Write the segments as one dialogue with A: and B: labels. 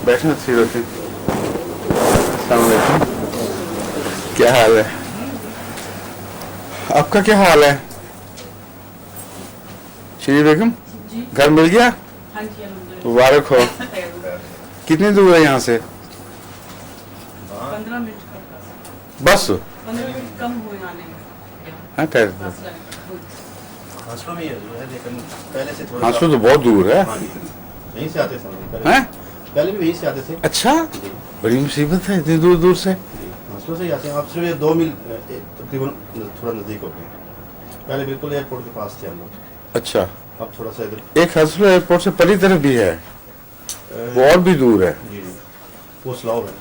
A: बैठना अच्छी होती। अस्सलाम वालेकुम, क्या हाल है आपका? क्या हाल है श्री बेगम? घर मिल गया? मुबारक हो। कितनी दूर है यहाँ से?
B: 15 मिनट
A: बस
B: 15 मिनट कम हुए आने में।
A: हाँ ठहर।
C: हांसलो में ही है लेकिन पहले से थोड़ा
A: हांसलो तो बहुत दूर है।
C: यहीं से आते थे
A: हैं?
C: पहले भी यहीं से आते थे।
A: अच्छा, बड़ी मुसीबत है इतनी दूर दूर से।
C: हांसलो से ही आते हैं। आप सिर्फ 2 मील तकरीबन थोड़ा नज़दीक हो गए। पहले बिल्कुल एयरपोर्ट के पास थे हम लोग।
A: अच्छा,
C: अब थोड़ा सा इधर
A: एक हांसलो एयरपोर्ट से पली तरफ भी है, वो और भी दूर है।
C: जी जी वो स्लॉव है।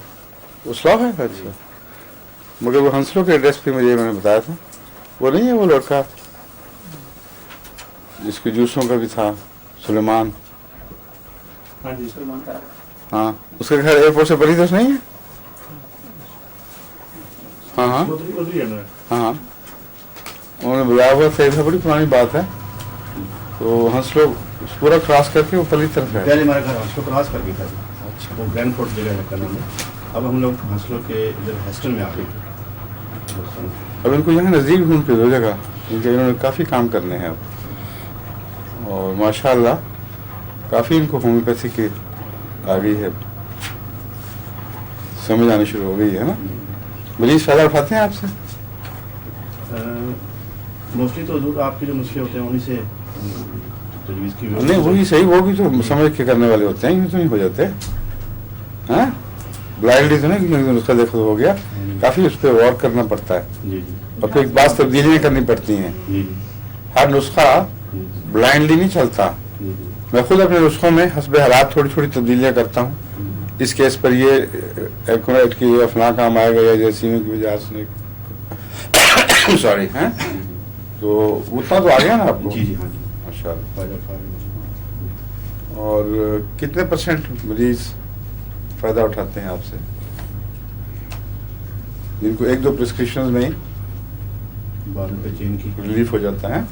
A: उस्लाव है? अच्छा, मगर वो हंसलो के एड्रेस पे मुझे मैंने बताया था, वो नहीं है वो लड़का जिसके जूसों का भी था, सुलेमान?
D: हाँ जी सलमान का।
A: हाँ, उसका घर एयरपोर्ट से बड़ी तरफ नहीं है? हाँ हाँ
D: उधर ही है ना।
A: हाँ हाँ, उन्होंने बुलाया हुआ था, इधर बड़ी पुरानी बात है। तो हंसलो पूरा क्रॉस करके वो पली तरफ है।
C: पहले हमारा घर हांसलो क्रॉस कर गया था।
A: अच्छा,
C: वो ग्रैंडफोर्ट जगह है करना में। अब हम लोग हांसलो के इधर हेस्टन में आ गए।
A: अब इनको यहाँ नज़दीक ढूंढ पे दो जगह, क्योंकि इन्होंने काफ़ी काम करने हैं अब, और माशाल्लाह काफ़ी इनको होम्योपैथी की आ गई है, समझ आनी शुरू हो गई है ना। मरीज फ़ायदा उठाते हैं आपसे?
C: मोस्टली तो हजूर आपके जो मुश्किल होते हैं उन्हीं से तजवीज़ की
A: नहीं वही सही, वो भी तो समझ के करने वाले होते हैं, यूँ तो नहीं हो जाते हैं। ब्लाइंडली तो नहीं कि उसका देखो हो गया, काफ़ी उस पर गौर करना पड़ता है,
C: जी जी
A: और फिर बात तब्दीलियाँ करनी पड़ती हैं।
C: जी जी
A: हर नुस्खा ब्लाइंडली नहीं चलता।
C: जी जी
A: मैं खुद अपने नुस्खों में हस्बे हालात थोड़ी थोड़ी तब्दीलियाँ करता हूँ। इस केस पर ये एक्यूरेट की फलां काम आएगा या जैसीयों की वजह से सॉरी हैं, तो उतना तो आ गया ना आपको?
C: जी जी हाँ जी
A: माशाल्लाह। और कितने % मरीज फ़ायदा उठाते हैं आपसे, जिनको 1-2 प्रिस्क्रिप्शन में ही
C: बाद में चेन की
A: रिलीफ हो जाता है?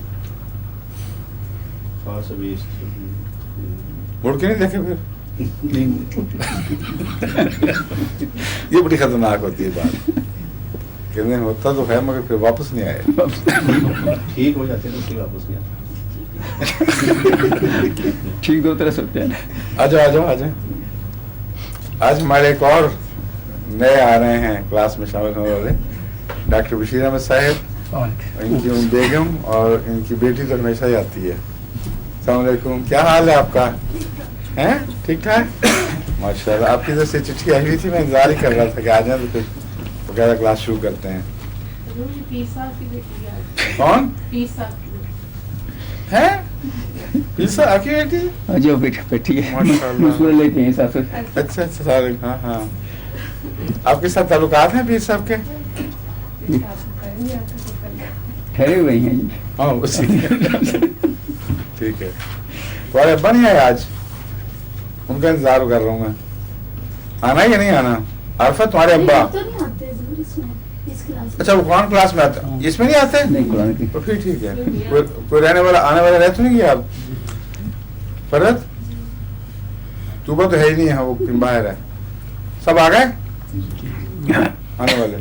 C: खास अभी
A: मुड़ के नहीं देखे फिर? ये बड़ी खतरनाक होती है बात, कहने होता तो है मगर फिर वापस नहीं आए।
C: ठीक हो जाते हैं तो फिर वापस नहीं आते।
D: ठीक 2 तरह से होते हैं।
A: आ जाओ आ जाओ आ जाओ। आज हमारे एक और नए आ रहे हैं क्लास में शामिल होने वाले, डॉक्टर बशीर अहमद साहब, इनकी बेगम और इनकी बेटी तो हमेशा ही आती है। अस्सलाम वालेकुम, क्या हाल है आपका? हैं ठीक ठाक? माशाल्लाह। आपकी तरफ से चिट्ठी आई हुई थी, मैं इंतजार ही कर रहा था कि आ जाए तो फिर वगैरह क्लास शुरू करते हैं। कौन है? पीसा आपकी बेटी?
D: जो बैठी है
A: माशाल्लाह।
D: मशवरा लेते हैं साथ।
A: अच्छा अच्छा सारे, हाँ हाँ। आपके साथ ताल्लुकात हैं पीर साहब के?
D: ठहरे हुए हैं जी।
A: हाँ उसी ठीक है। तुम्हारे अब्बा नहीं आए आज? उनका इंतजार कर रहा हूँ मैं। आना या नहीं आना? आरफा तुम्हारे अब्बा? अच्छा वो कौन क्लास में आते? इसमें नहीं आते?
D: नहीं कुरान की।
A: तो फिर ठीक है। कोई रहने वाला आने वाला रहते नहीं आप? फरद तूबा तो है ही नहीं है, वो बाहर है। सब आ गए आने वाले?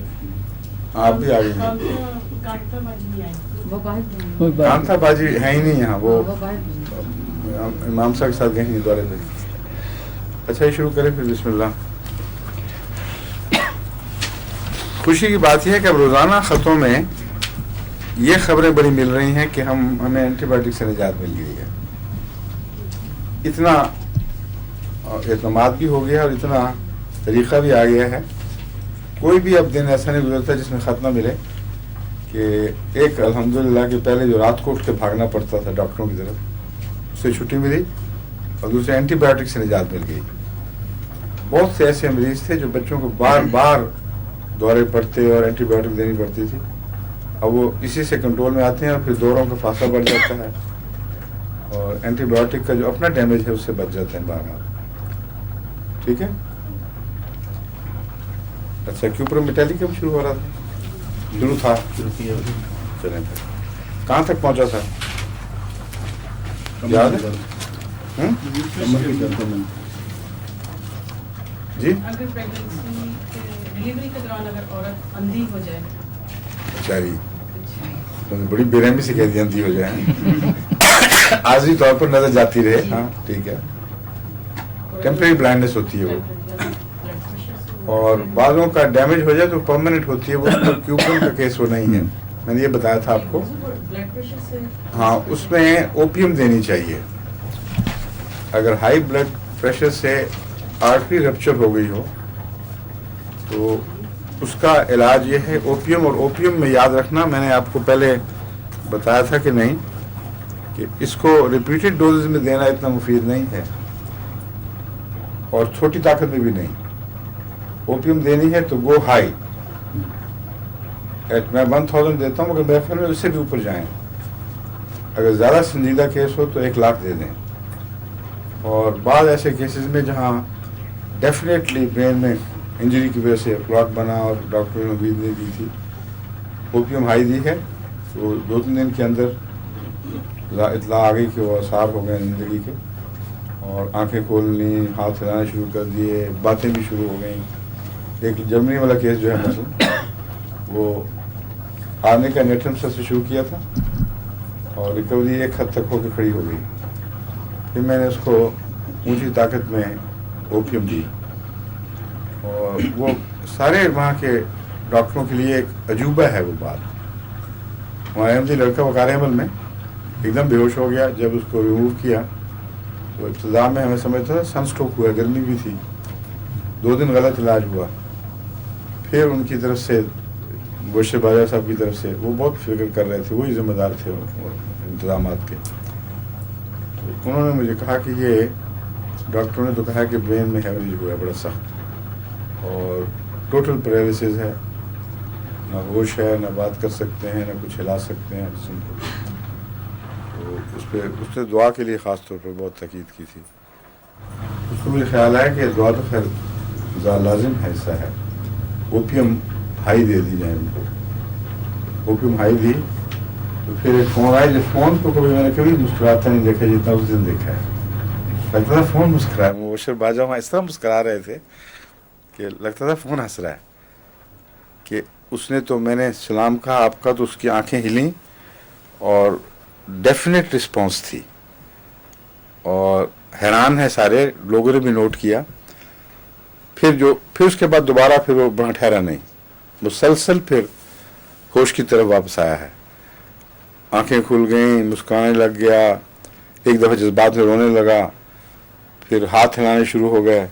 A: आप भी आ गए? कांता बाजी है ही नहीं यहाँ, वो इमाम साहब के साथ गए हैं दौरे पे। अच्छा ये शुरू करें फिर, बिस्मिल्लाह। खुशी की बात यह है कि अब रोज़ाना ख़तों में ये खबरें बड़ी मिल रही हैं कि हमें एंटीबायोटिक से निजात मिल गई है। इतना एतमाद भी हो गया और इतना तरीक़ा भी आ गया है। कोई भी अब दिन ऐसा नहीं गुजरता जिसमें ख़त ना मिले कि एक अल्हम्दुलिल्लाह के पहले जो रात को उठ के भागना पड़ता था डॉक्टरों की तरफ, उससे छुट्टी मिली, और दूसरे एंटीबायोटिक से निजात मिल गई। बहुत से ऐसे मरीज थे जो बच्चों को बार बार दौरे पड़ते और एंटीबायोटिक देनी पड़ती थी, अब वो इसी से कंट्रोल में आते हैं और फिर दौरों का फासला बढ़ जाता है और एंटीबायोटिक का जो अपना डैमेज है उससे बच जाते हैं बार बार। ठीक है? अच्छा क्यूप्रोमेटाली कब शुरू हो रहा था? शुरू था? चलें फिर कहाँ तक पहुँचा था याद है? جی
B: اگر پریگنسی ڈلیوری کے دوران اگر عورت اندھی ہو جائے
A: بیچاری بڑی بے رحمی سے کہہ دیا اندھی ہو جائے عارضی طور پر نظر جاتی رہے ہاں ٹھیک ہے ٹیمپریری بلائنڈنس ہوتی ہے وہ اور بعضوں کا ڈیمیج ہو جائے تو پرماننٹ ہوتی ہے وہ کیوپرم کا کیس وہ نہیں ہے میں نے یہ بتایا تھا آپ کو ہاں اس میں اوپیم دینی چاہیے اگر ہائی بلڈ پریشر سے آرٹری رپچر ہو گئی ہو تو اس کا علاج یہ ہے اوپیم اور اوپیم میں یاد رکھنا میں نے آپ کو پہلے بتایا تھا کہ نہیں کہ اس کو ریپیٹڈ ڈوزز میں دینا اتنا مفید نہیں ہے اور چھوٹی طاقت میں بھی نہیں اوپیم دینی ہے تو گو ہائی میں 1000 دیتا ہوں مگر میرے خیال میں اس سے بھی اوپر جائیں اگر زیادہ سنجیدہ کیس ہو تو 1 لاکھ دے دیں اور بعض ایسے کیسز میں جہاں ڈیفینیٹلی برین میں انجری کی وجہ سے کلاٹ بنا اور ڈاکٹر نے امید نہیں دی تھی اوپیم ہائی دی ہے تو 2-3 دن کے اندر اطلاع آ گئی کہ وہ آثار ہو گئے زندگی کے اور آنکھیں کھولنی ہاتھ ہلانے شروع کر دیے باتیں بھی شروع ہو گئیں ایک جرمنی والا کیس جو ہے مثلا وہ آنے کا نیٹرم سے شروع کیا تھا اور ریکوری ایک حد تک ہو کے کھڑی ہو گئی پھر میں نے اس کو اونچی طاقت میں اوپیم دی اور وہ سارے وہاں کے ڈاکٹروں کے لیے ایک عجوبہ ہے وہ بات ہمارے احمدی لڑکا وقار عمل میں ایک دم بے ہوش ہو گیا جب اس کو ریموو کیا تو ابتدا میں ہمیں سمجھتا تھا سن اسٹروک ہوا گرمی بھی تھی 2 دن غلط علاج ہوا پھر ان کی طرف سے بشر باجوہ صاحب کی طرف سے وہ بہت فکر کر رہے تھے وہی ذمہ دار تھے انتظامات کے تو انہوں نے مجھے کہا کہ یہ ڈاکٹروں نے تو کہا کہ برین میں ہیمریج ہوا ہے بڑا سخت اور ٹوٹل پیرالسس ہے نہ ہوش ہے نہ بات کر سکتے ہیں نہ کچھ ہلا سکتے ہیں جسم کو تو اس نے دعا کے لیے خاص طور پر بہت تاکید کی تھی اس کو مجھے خیال آیا کہ دعا تو خیر لازم ہے حصہ ہے اوپیم ہائی دے دی جائے ان کو اوپیم ہائی دی تو پھر ایک فون آیا جب فون کو کبھی میں نے کبھی مسکراتا نہیں دیکھا جتنا اس دن دیکھا ہے لگتا تھا فون مسکرا ہے مبشر باجوہ وہاں اس طرح مسکرا رہے تھے کہ لگتا تھا فون ہنس رہا ہے کہ اس نے تو میں نے سلام کہا آپ کا تو اس کی آنکھیں ہلیں اور ڈیفینیٹ رسپانس تھی اور حیران ہے سارے لوگوں نے بھی نوٹ کیا پھر اس کے بعد دوبارہ پھر وہ وہاں ٹھہرا نہیں مسلسل پھر ہوش کی طرف واپس آیا ہے آنکھیں کھل گئیں مسکرانے لگ گیا ایک دفعہ جذبات میں رونے لگا پھر ہاتھ ہلانے شروع ہو گئے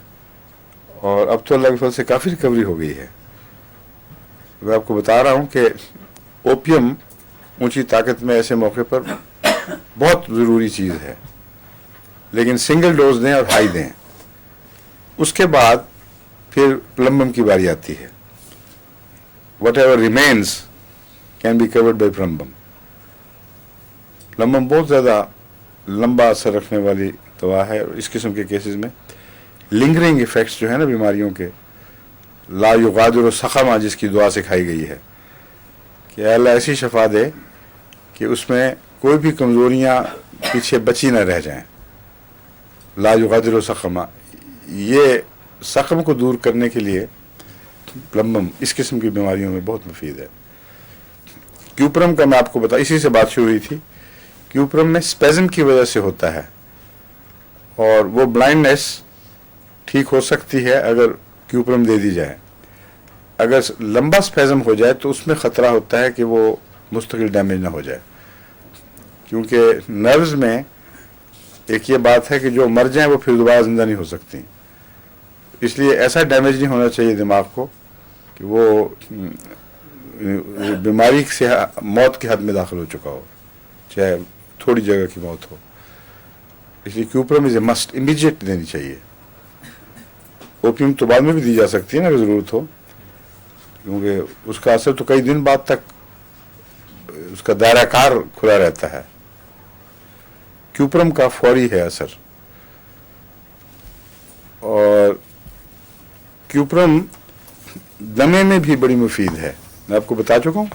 A: اور اب تو اللہ کے فضل سے کافی ریکوری ہو گئی ہے میں آپ کو بتا رہا ہوں کہ اوپیم اونچی طاقت میں ایسے موقع پر بہت ضروری چیز ہے لیکن سنگل ڈوز دیں اور ہائی دیں اس کے بعد پھر پلمبم کی باری آتی ہے whatever remains can be covered by plumbum بہت زیادہ لمبا اثر رکھنے والی دوا ہے اور اس قسم کے کیسز میں لنگرنگ ایفیکٹس جو ہیں نا بیماریوں کے لا یغادر سقما جس کی دعا سکھائی گئی ہے کہ اللہ ایسی شفا دے کہ اس میں کوئی بھی کمزوریاں پیچھے بچی نہ رہ جائیں لا یغادر سقما یہ سقم کو دور کرنے کے لیے پلمبم اس قسم کی بیماریوں میں بہت مفید ہے کیوپرم کا میں آپ کو بتا اسی سے بات شروع ہوئی تھی کیوپرم میں اسپیزم کی وجہ سے ہوتا ہے اور وہ بلائنڈنس ٹھیک ہو سکتی ہے اگر کیوپرم دے دی جائے اگر لمبا اسپیزم ہو جائے تو اس میں خطرہ ہوتا ہے کہ وہ مستقل ڈیمیج نہ ہو جائے کیونکہ نروز میں ایک یہ بات ہے کہ جو مر جائیں وہ پھر دوبارہ زندہ نہیں ہو سکتی اس لیے ایسا ڈیمیج نہیں ہونا چاہیے دماغ کو کہ وہ بیماری سے موت کے حد میں داخل ہو چکا ہو چاہے تھوڑی جگہ کی موت ہو اس لیے کیوپرم از اے مسٹ امیڈیٹ دینی چاہیے اوپیم تو بعد میں بھی دی جا سکتی ہے نا اگر ضرورت ہو کیونکہ اس کا اثر تو کئی دن بعد تک اس کا دائرہ کار کھلا رہتا ہے کیوپرم کا فوری ہے اثر اور کیوپرم دمے میں بھی بڑی مفید ہے میں آپ کو بتا چکا ہوں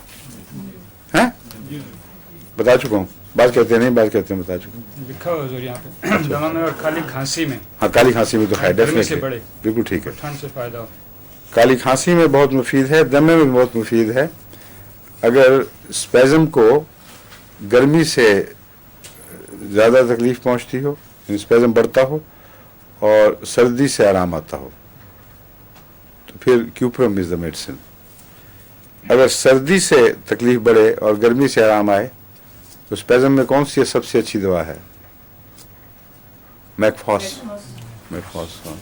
A: بتا چکا ہوں बात कहते हैं नहीं, बात कहते हैं, बता चुके।
E: लिखा हुआ हुजूर यहाँ पे दमा में और खाली खांसी में,
A: हाँ, काली खांसी में तो है,
E: गर्मी से
A: डेफिनेटली,
E: बढ़े,
A: बिल्कुल ठीक है।
E: ठंड से फायदा हो।
A: काली खांसी में बहुत मुफीद है, दमे में बहुत मुफीद है। अगर स्पेज़म को गर्मी से ज़्यादा तकलीफ पहुंचती हो, स्पेज़म बढ़ता हो और सर्दी से आराम आता हो, तो फिर क्यूप्रम इज़ द मेडिसिन। अगर सर्दी से तकलीफ बढ़े और गर्मी से आराम आए तो स्पेज़म में कौन सी सबसे अच्छी दवा है? मैकफॉस। मैकफॉस, हाँ।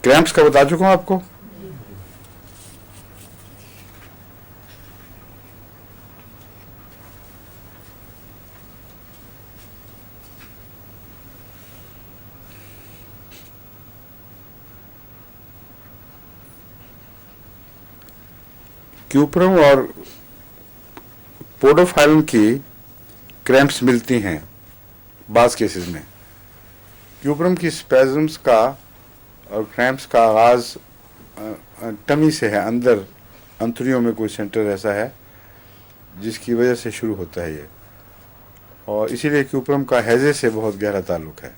A: क्रैम्प्स का बता चुका हूं आपको। क्यूप्रम और पोडोफाइलन की क्रैम्प्स मिलती हैं बाज़ केसेस में। क्यूप्रम की स्पेज़म्स का और क्रैम्प्स का आगाज़ टमी से है, अंदर अंतड़ियों में कोई सेंटर ऐसा है जिसकी वजह से शुरू होता है ये, और इसीलिए क्यूप्रम का हैज़े से बहुत गहरा ताल्लुक़ है।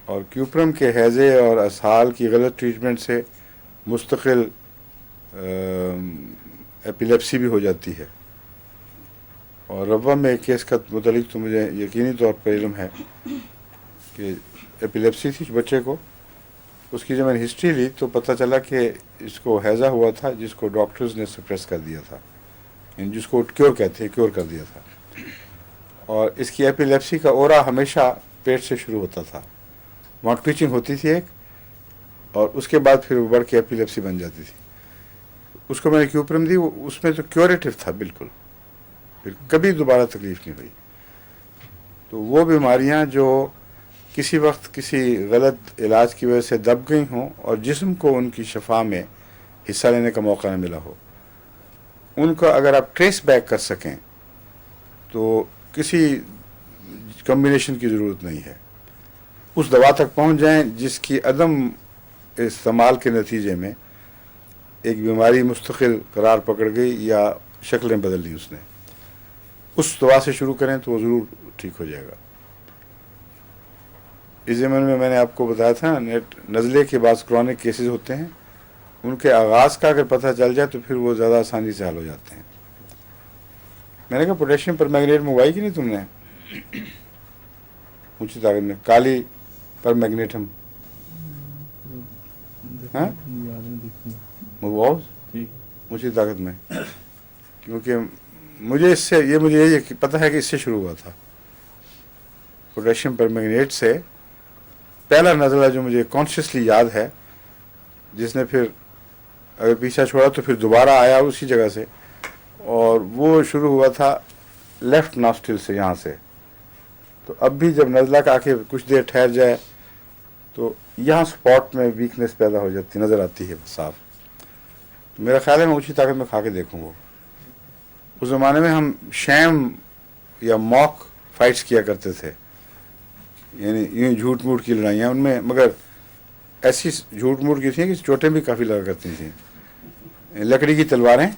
A: और क्यूप्रम के हैज़े और असहाल की गलत ट्रीटमेंट से मुस्तकिल एपिलेप्सी भी हो जाती है। और रवा में एक केस का मुतालिक तो मुझे यकीनी तौर पर इल्म है कि एपिलेप्सी थी बच्चे को। उसकी जब मैंने हिस्ट्री ली तो पता चला कि इसको हैज़ा हुआ था जिसको डॉक्टर्स ने सप्रेस कर दिया था, जिसको क्योर कहते हैं, क्योर कर दिया था। और इसकी एपिलेप्सी का ओरा हमेशा पेट से शुरू होता था, माउथ ट्विचिंग होती थी एक, और उसके बाद फिर वो बढ़ के एपिलेप्सी बन जाती थी। उसको मैंने क्यूप्रम दी, उसमें तो क्योरेटिव था बिल्कुल, फिर कभी दोबारा तकलीफ नहीं हुई। तो वो बीमारियां जो किसी वक्त किसी गलत इलाज की वजह से दब गई हों और जिस्म को उनकी शफा में हिस्सा लेने का मौका न मिला हो, उनका अगर आप ट्रेस बैक कर सकें तो किसी कम्बिनेशन की ज़रूरत नहीं है। उस दवा तक पहुंच जाएं जिसकी अदम इस्तेमाल के नतीजे में एक बीमारी मुस्तकिल करार पकड़ गई या शक्लें बदल ली उसने, उस दवा से शुरू करें तो वो ज़रूर ठीक हो जाएगा। इस ज़माने में मैंने आपको बताया था नज़ले के बाद क्रॉनिक केसेस होते हैं, उनके आगाज़ का अगर पता चल जाए तो फिर वो ज़्यादा आसानी से हल हो जाते हैं। मैंने कहा पोटेशियम परमैंगनेट मंगवाई कि नहीं तुमने? ऊँची ताकत में काली परमैंगनेटम, हाँ मंगवाओ ऊँची ताकत में, क्योंकि मुझे ये पता है कि इससे शुरू हुआ था, पोटेशियम परमैंगनेट से। पहला नज़ला जो मुझे कॉन्शियसली याद है, जिसने फिर अगर पीछा छोड़ा तो फिर दोबारा आया उसी जगह से, और वो शुरू हुआ था लेफ़्ट नॉस्ट्रिल से, यहाँ से। तो अब भी जब नज़ला का आके कुछ देर ठहर जाए तो यहाँ स्पॉट में वीकनेस पैदा हो जाती, नज़र आती है साफ। तो मेरा ख्याल है मैं ऊँची ताकत में खा के देखूँगा। उस ज़माने में हम शैम या मॉक फाइट्स किया करते थे, यानी यूँ झूठ मूठ की लड़ाइयाँ, उनमें मगर ऐसी झूठ मूठ की थी कि चोटें भी काफ़ी लगा करती थी। लकड़ी की तलवारें,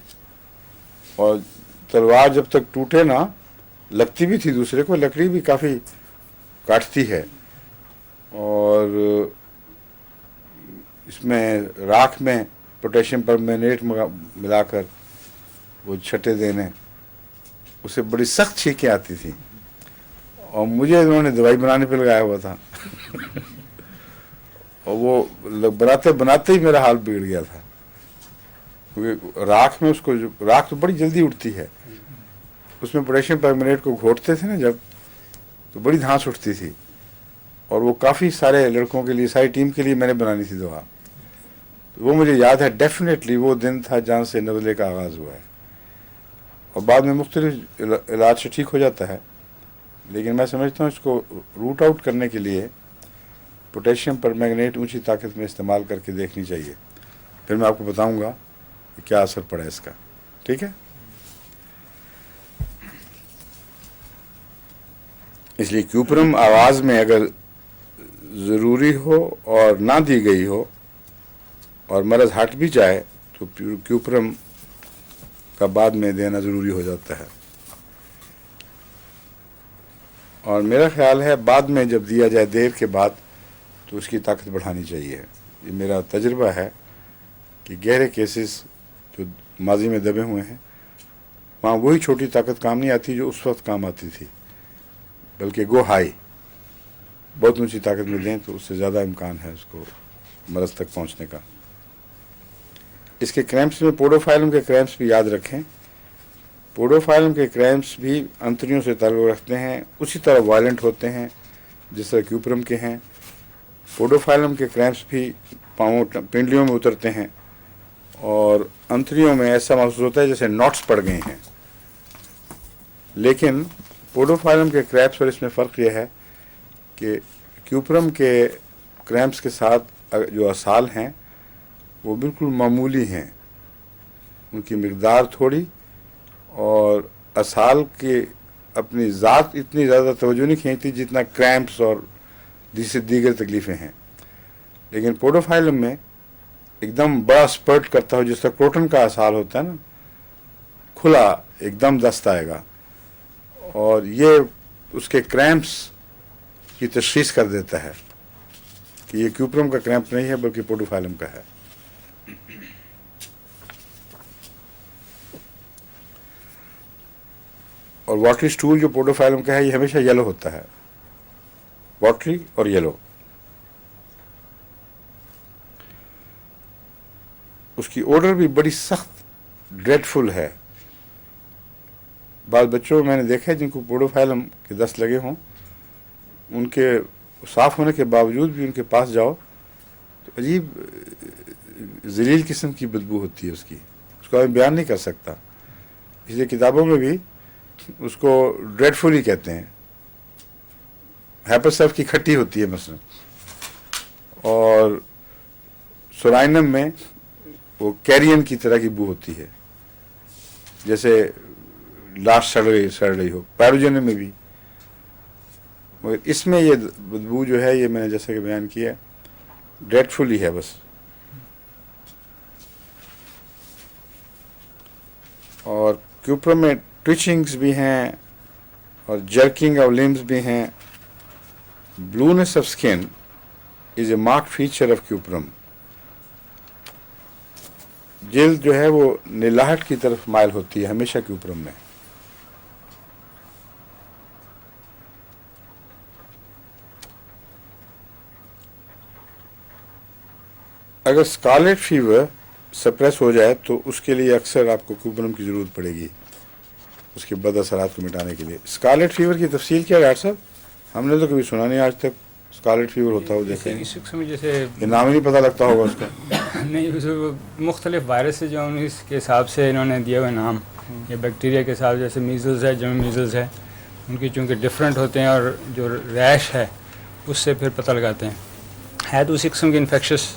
A: और तलवार जब तक टूटे ना लगती भी थी दूसरे को, लकड़ी भी काफ़ी काटती है। और इसमें राख में पोटेशियम परमैंगनेट मिलाकर वो छटे देने, उसे बड़ी सख्त छींकें आती थी, और मुझे उन्होंने दवाई बनाने पे लगाया हुआ था और वो बनाते बनाते ही मेरा हाल बिगड़ गया था, क्योंकि राख में उसको, राख तो बड़ी जल्दी उठती है, उसमें पोटेशियम परमैंगनेट को घोटते थे ना जब, तो बड़ी धांस उठती थी। और वो काफ़ी सारे लड़कों के लिए, सारी टीम के लिए मैंने बनानी थी दवा। तो वो मुझे याद है, डेफिनेटली वो दिन था जहाँ से नज़ले का आगाज़ हुआ है, और बाद में मुख्तलिफ इलाज से ठीक हो जाता है। लेकिन मैं समझता हूँ इसको रूट आउट करने के लिए पोटेशियम परमैंगनेट ऊंची ताकत में इस्तेमाल करके देखनी चाहिए, फिर मैं आपको बताऊंगा कि क्या असर पड़ा इसका। ठीक है, इसलिए क्यूप्रम आवाज़ में अगर ज़रूरी हो और ना दी गई हो और मरज़ हट भी जाए तो क्यूप्रम का बाद में देना ज़रूरी हो जाता है। और मेरा ख्याल है बाद में जब दिया जाए देर के बाद तो उसकी ताकत बढ़ानी चाहिए। ये मेरा तजुर्बा है कि गहरे केसेस जो माजी में दबे हुए हैं वहाँ वही छोटी ताकत काम नहीं आती जो उस वक्त काम आती थी, बल्कि गो हाई, बहुत ऊंची ताकत में दें तो उससे ज़्यादा इम्कान है उसको मरज़ तक पहुँचने का। इसके क्रैम्प्स में पोडोफाइलम के क्रैम्प्स भी याद रखें। पोडोफाइलम के क्रैम्प्स भी अंतड़ियों से ताल्लुक़ रखते हैं, उसी तरह वायलेंट होते हैं जिस तरह क्यूप्रम के हैं। पोडोफाइलम के क्रैम्प्स भी पाँवों पिंडलियों में उतरते हैं और अंतड़ियों में ऐसा महसूस होता है जैसे नॉट्स पड़ गए हैं। लेकिन पोडोफाइलम के क्रैम्प्स और इसमें फ़र्क यह है कि क्यूप्रम के क्रैम्प्स के साथ जो असाल हैं वो बिल्कुल मामूली हैं, उनकी मिक़दार थोड़ी, और असाल की अपनी ज़ात इतनी ज़्यादा तवज्जो नहीं खींचती जितना क्रैम्प्स और दीगर तकलीफ़ें हैं। लेकिन पोडोफाइलम में एकदम बड़ा स्पर्ट करता हो, जिस तरह क्रोटन का असाल होता है ना, खुला एकदम दस्त आएगा, और ये उसके क्रैम्प्स की तशख़ीस कर देता है कि ये क्यूप्रम का क्रैम्प नहीं है बल्कि पोडोफाइलम का है। और वाटरी स्टूल जो पोडोफाइलम का है ये हमेशा येलो होता है, वाटरी और येलो। उसकी ओडर भी बड़ी सख्त ड्रेडफुल है। बाद बच्चों में मैंने देखा है जिनको पोडोफाइलम के दस्त लगे हों, उनके साफ़ होने के बावजूद भी उनके पास जाओ तो अजीब ज़लील किस्म की बदबू होती है उसको मैं बयान नहीं कर सकता। इसलिए किताबों में भी उसको ड्रेडफुल ही कहते हैं। हैपरसफ की खट्टी होती है मसलन, और सोराइनम में वो कैरियन की तरह की बू होती है जैसे लाश सड़ रही हो। पैरोजेनम में भी, मगर इसमें ये बदबू जो है ये मैंने जैसे कि बयान किया ड्रेडफुल ही है बस। और क्यूप्रम में ट्विचिंग्स भी हैं और जर्किंग ऑफ लिम्स भी हैं। Blueness of skin is a marked feature of cuprum. जिल्द जो है वो नीलाहट की तरफ माइल होती है हमेशा क्यूप्रम में। अगर स्कारलेट फीवर सप्रेस हो जाए तो उसके लिए अक्सर आपको क्यूप्रम की ज़रूरत पड़ेगी उसके बद असरात को मिटाने के लिए। स्कारलेट फीवर की तफसील क्या है डॉक्टर साहब? हमने तो कभी सुना नहीं आज तक स्कारलेट फीवर होता हो। देखें
E: इस में जैसे
A: ये नाम ही नहीं पता लगता होगा उसका।
E: नहीं, मुख्तलिफ वायरस जो हैं इसके हिसाब से इन्होंने दिए हुए नाम, ये बैक्टीरिया के हिसाब, जैसे मीज़ल्स है, जर्म मीज़ल्स है, उनकी चूँकि डिफरेंट होते हैं और जो रैश है उससे फिर पता लगाते हैं। है तो उसी किस्म की इन्फेक्शस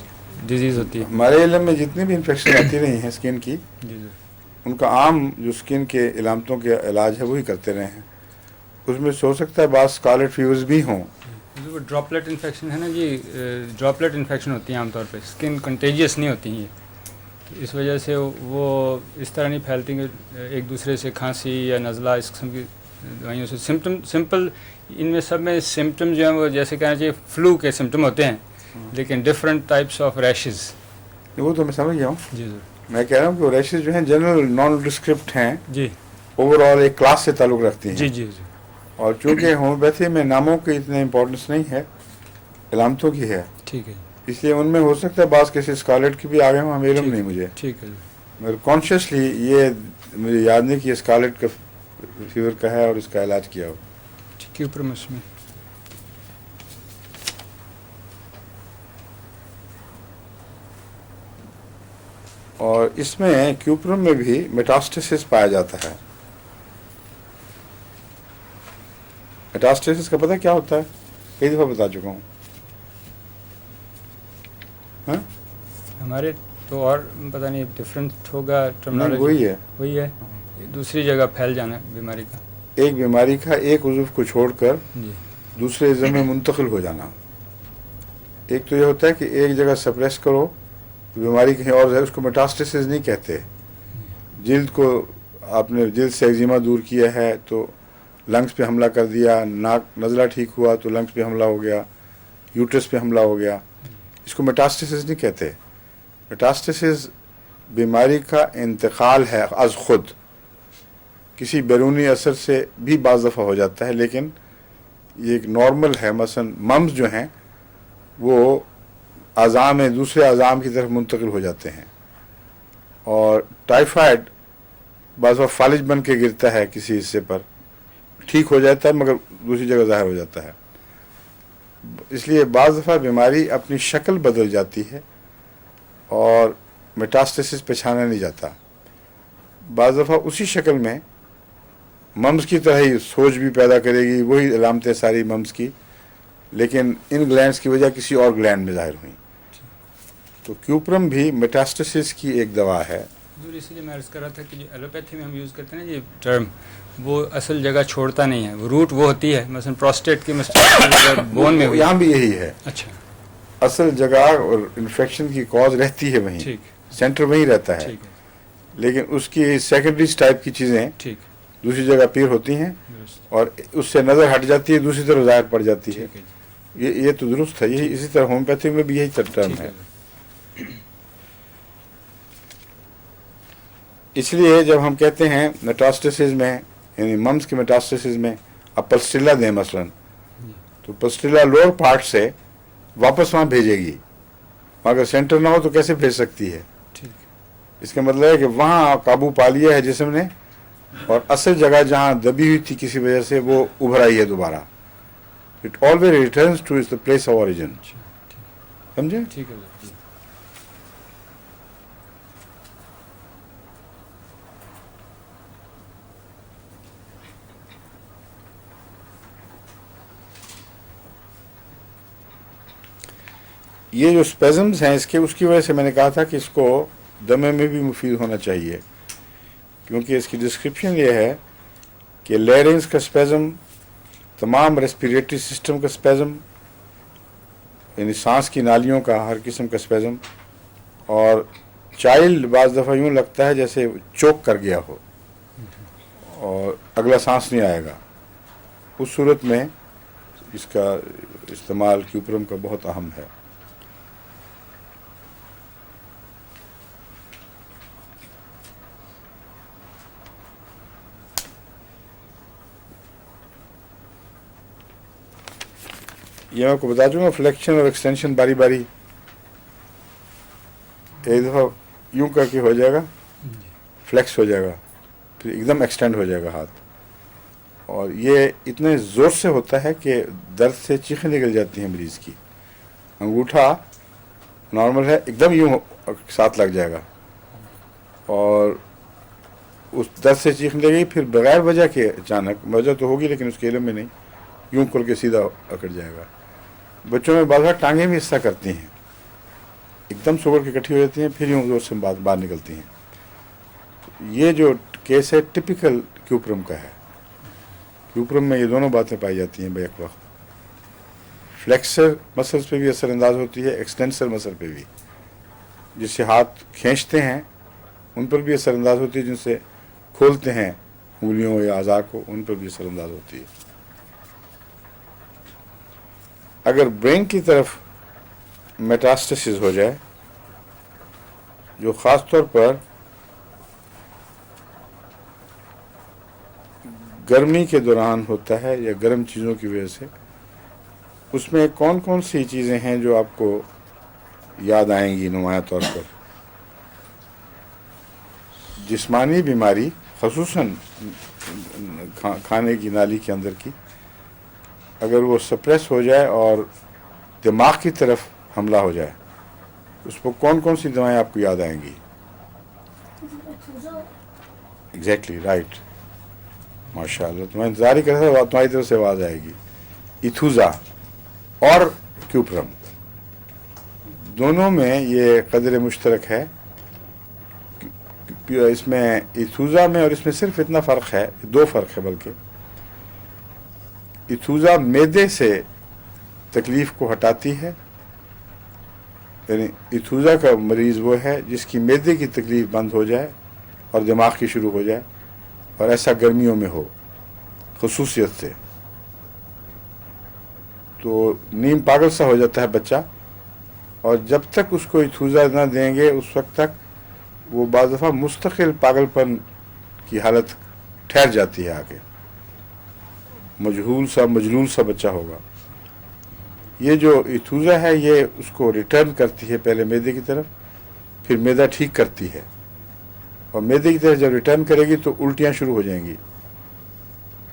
E: डिजीज़ होती है।
A: हमारे इल्म में जितनी भी इन्फेक्शन आती रही हैं स्किन की, उनका आम जो स्किन के इलामतों के इलाज है वही करते रहे हैं। उसमें से हो सकता है बाद स्कारलेट फीवर्स भी हों।
E: जो ड्रॉपलेट इन्फेक्शन है ना जी, ड्रॉपलेट इन्फेक्शन होती है आमतौर पे, स्किन कंटेजियस नहीं होती हैं, तो इस वजह से वो इस तरह नहीं फैलती कि एक दूसरे से खांसी या नज़ला इस किस्म की दवाइयों से। सिंपल इनमें सब में सिम्टम जो हैं वो जैसे कहना चाहिए फ्लू के सिम्टम होते हैं, लेकिन डिफरेंट टाइप्स ऑफ रैशेज़।
A: वो तो मैं समझ गया हूँ।
E: जी सर,
A: मैं कह रहा हूँ कि रैशेज जो हैं जनरल नॉन डिस्क्रिप्ट हैं,
E: जी
A: ओवरऑल एक क्लास से ताल्लुक़ रखती हैं।
E: जी जी जी।
A: और चूँकि होम्योपैथी में नामों की इतनी इम्पोर्टेंस नहीं है, इलामतों की है,
E: ठीक है,
A: इसलिए उनमें हो सकता है बाज़ केसेस स्कारलेट की भी आ गए हों, हम इल्म नहीं मुझे,
E: ठीक है।
A: मगर कॉन्शियसली ये मुझे याद नहीं कि ये स्कारलेट का फीवर का है और इसका इलाज किया हो।
E: ठीक है, ऊपर में
A: और इसमें क्यूप्रम में भी मेटास्टेसिस पाया जाता है। मेटास्टेसिस का पता क्या होता है? कई दफ़ा बता चुका हूँ। हाँ,
E: हमारे तो और पता नहीं डिफरेंट होगा
A: नहीं,
E: टर्मिनोलॉजी।
A: वही है।
E: दूसरी जगह फैल जाना बीमारी का।
A: एक बीमारी का एक उज़्व को छोड़कर
E: जी
A: दूसरे इज़्व में मुंतकिल हो जाना। एक तो ये होता है कि एक जगह सप्रेस करो, बीमारी कहीं और जाए, उसको मेटास्टेसिस नहीं कहते। جلد کو آپ نے جلد سے ایگزیما دور کیا ہے تو لنگس پہ حملہ کر دیا، ناک نزلہ ٹھیک ہوا تو لنگس پہ حملہ ہو گیا، یوٹرس پہ حملہ ہو گیا. اس کو میٹاسٹاسس نہیں کہتے. میٹاسٹاسس بیماری کا انتقال ہے از خود، کسی بیرونی اثر سے بھی بعض دفعہ ہو جاتا ہے، لیکن یہ ایک نارمل ہے. مثلا ممز جو ہیں وہ اعضاء میں دوسرے اعضاء کی طرف منتقل ہو جاتے ہیں، اور ٹائیفائڈ بعض دفعہ فالج بن کے گرتا ہے کسی حصے پر، ٹھیک ہو جاتا ہے مگر دوسری جگہ ظاہر ہو جاتا ہے. اس لیے بعض دفعہ بیماری اپنی شکل بدل جاتی ہے اور میٹاسٹاسس پہچانا نہیں جاتا. بعض دفعہ اسی شکل میں ممز کی طرح ہی سوج بھی پیدا کرے گی، وہی علامتیں ساری ممز کی، لیکن ان گلینڈز کی وجہ کسی اور گلینڈ میں ظاہر ہوئیں. تو کیوپرم بھی میٹاسٹاسس کی ایک دوا ہے.
E: حضور اسی لیے میں عرض کر رہا تھا کہ جو ایلوپیتھی میں ہم یوز کرتے ہیں نا یہ ٹرم، وہ اصل جگہ چھوڑتا نہیں ہے، وہ روٹ وہ ہوتی ہے. مثلا پروسٹیٹ کی بون میں ہوئی.
A: یہاں بھی یہی ہے،
E: اچھا
A: اصل جگہ اور انفیکشن کی کاز رہتی ہے وہیں،
E: ٹھیک
A: سینٹر وہیں رہتا ہے،
E: ٹھیک ہے
A: لیکن اس کی سیکنڈری ٹائپ کی چیزیں
E: ٹھیک
A: دوسری جگہ اپیئر ہوتی ہیں
E: درست
A: اور اس سے نظر ہٹ جاتی ہے، دوسری طرف ظاہر پڑ جاتی ہے.
E: ٹھیک ہے جی
A: یہ تو درست ہے. یہی اسی طرح ہومیوپیتھک میں بھی یہی ٹرم
E: ٹھیک
A: ہے.
E: ہے.
A: اس لیے جب ہم کہتے ہیں میٹاسٹاسس میں، یعنی ممز کے میٹاسٹاسس میں اب پلسٹیلا دیں مثلا، تو پلسٹیلا لوور پارٹ سے واپس وہاں بھیجے گی، اگر سینٹر نہ ہو تو کیسے بھیج سکتی ہے؟
E: ٹھیک
A: اس کا مطلب ہے کہ وہاں قابو پا لیا ہے جسم نے، اور اصل جگہ جہاں دبی ہوئی تھی کسی وجہ سے وہ ابھر آئی ہے دوبارہ. It always returns to the place of origin. سمجھے؟
E: ٹھیک ہے جی.
A: یہ جو اسپیزمز ہیں اس کی وجہ سے میں نے کہا تھا کہ اس کو دمے میں بھی مفید ہونا چاہیے، کیونکہ اس کی ڈسکرپشن یہ ہے کہ لیرنگز کا اسپیزم، تمام ریسپیریٹری سسٹم کا اسپیزم، یعنی سانس کی نالیوں کا ہر قسم کا اسپیزم، اور چائلڈ بعض دفعہ یوں لگتا ہے جیسے چوک کر گیا ہو اور اگلا سانس نہیں آئے گا. اس صورت میں اس کا استعمال کیوپرم کا بہت اہم ہے. یہ میں آپ کو بتا دوں گا فلیکشن اور ایکسٹینشن باری باری. ایک دفعہ یوں کر کے ہو جائے گا، فلیکس ہو جائے گا، پھر ایک دم ایکسٹینڈ ہو جائے گا ہاتھ، اور یہ اتنے زور سے ہوتا ہے کہ درد سے چیخیں نکل جاتی ہیں مریض کی. انگوٹھا نارمل ہے، ایک دم یوں ساتھ لگ جائے گا اور اس درد سے چیخ لے گئی، پھر بغیر وجہ کے اچانک، وجہ تو ہوگی لیکن اس کے علم میں نہیں، یوں کر کے سیدھا اکڑ جائے گا. بچوں میں بعض بار ٹانگیں بھی حصہ کرتی ہیں، ایک دم سوگر کے اکٹھی ہو جاتی ہیں، پھر یوں زور سے باہر نکلتی ہیں. یہ جو کیس ہے ٹپیکل کیوپرم کا ہے. کیوپرم میں یہ دونوں باتیں پائی جاتی ہیں بیک وقت. فلیکسر مسلس پہ بھی اثر انداز ہوتی ہے، ایکسٹینسر مسل پہ بھی، جس سے ہاتھ کھینچتے ہیں ان پر بھی اثر انداز ہوتی ہے، جن سے کھولتے ہیں انگلیوں یا اعضاء کو ان پر بھی اثر انداز ہوتی ہے. اگر برین کی طرف میٹاسٹاسس ہو جائے، جو خاص طور پر گرمی کے دوران ہوتا ہے یا گرم چیزوں کی وجہ سے، اس میں کون کون سی چیزیں ہیں جو آپ کو یاد آئیں گی نمایاں طور پر؟ جسمانی بیماری، خصوصاً کھانے کی نالی کے اندر کی، اگر وہ سپریس ہو جائے اور دماغ کی طرف حملہ ہو جائے، اس کو کون کون سی دوائیں آپ کو یاد آئیں گی؟ ایگزیکٹلی رائٹ، ماشاء اللہ. تو میں انتظار ہی کر رہا تھا تمہاری طرف سے آواز آئے گی. ایتھوزا اور کیوپرم دونوں میں یہ قدر مشترک ہے. اس میں ایتھوزا میں اور اس میں صرف اتنا فرق ہے، دو فرق ہے بلکہ. ایتھوزا معدے سے تکلیف کو ہٹاتی ہے، یعنی ایتھوزا کا مریض وہ ہے جس کی معدے کی تکلیف بند ہو جائے اور دماغ کی شروع ہو جائے اور ایسا گرمیوں میں ہو خصوصیت سے تو نیم پاگل سا ہو جاتا ہے بچہ، اور جب تک اس کو اتھوزا نہ دیں گے اس وقت تک وہ بعض دفعہ مستقل پاگل پن کی حالت ٹھہر جاتی ہے، آگے مجہول سا مجنون سا بچہ ہوگا۔ یہ جو اتھوزا ہے یہ اس کو ریٹرن کرتی ہے پہلے میدے کی طرف، پھر میدا ٹھیک کرتی ہے، اور میدے کی طرف جب ریٹرن کرے گی تو الٹیاں شروع ہو جائیں گی،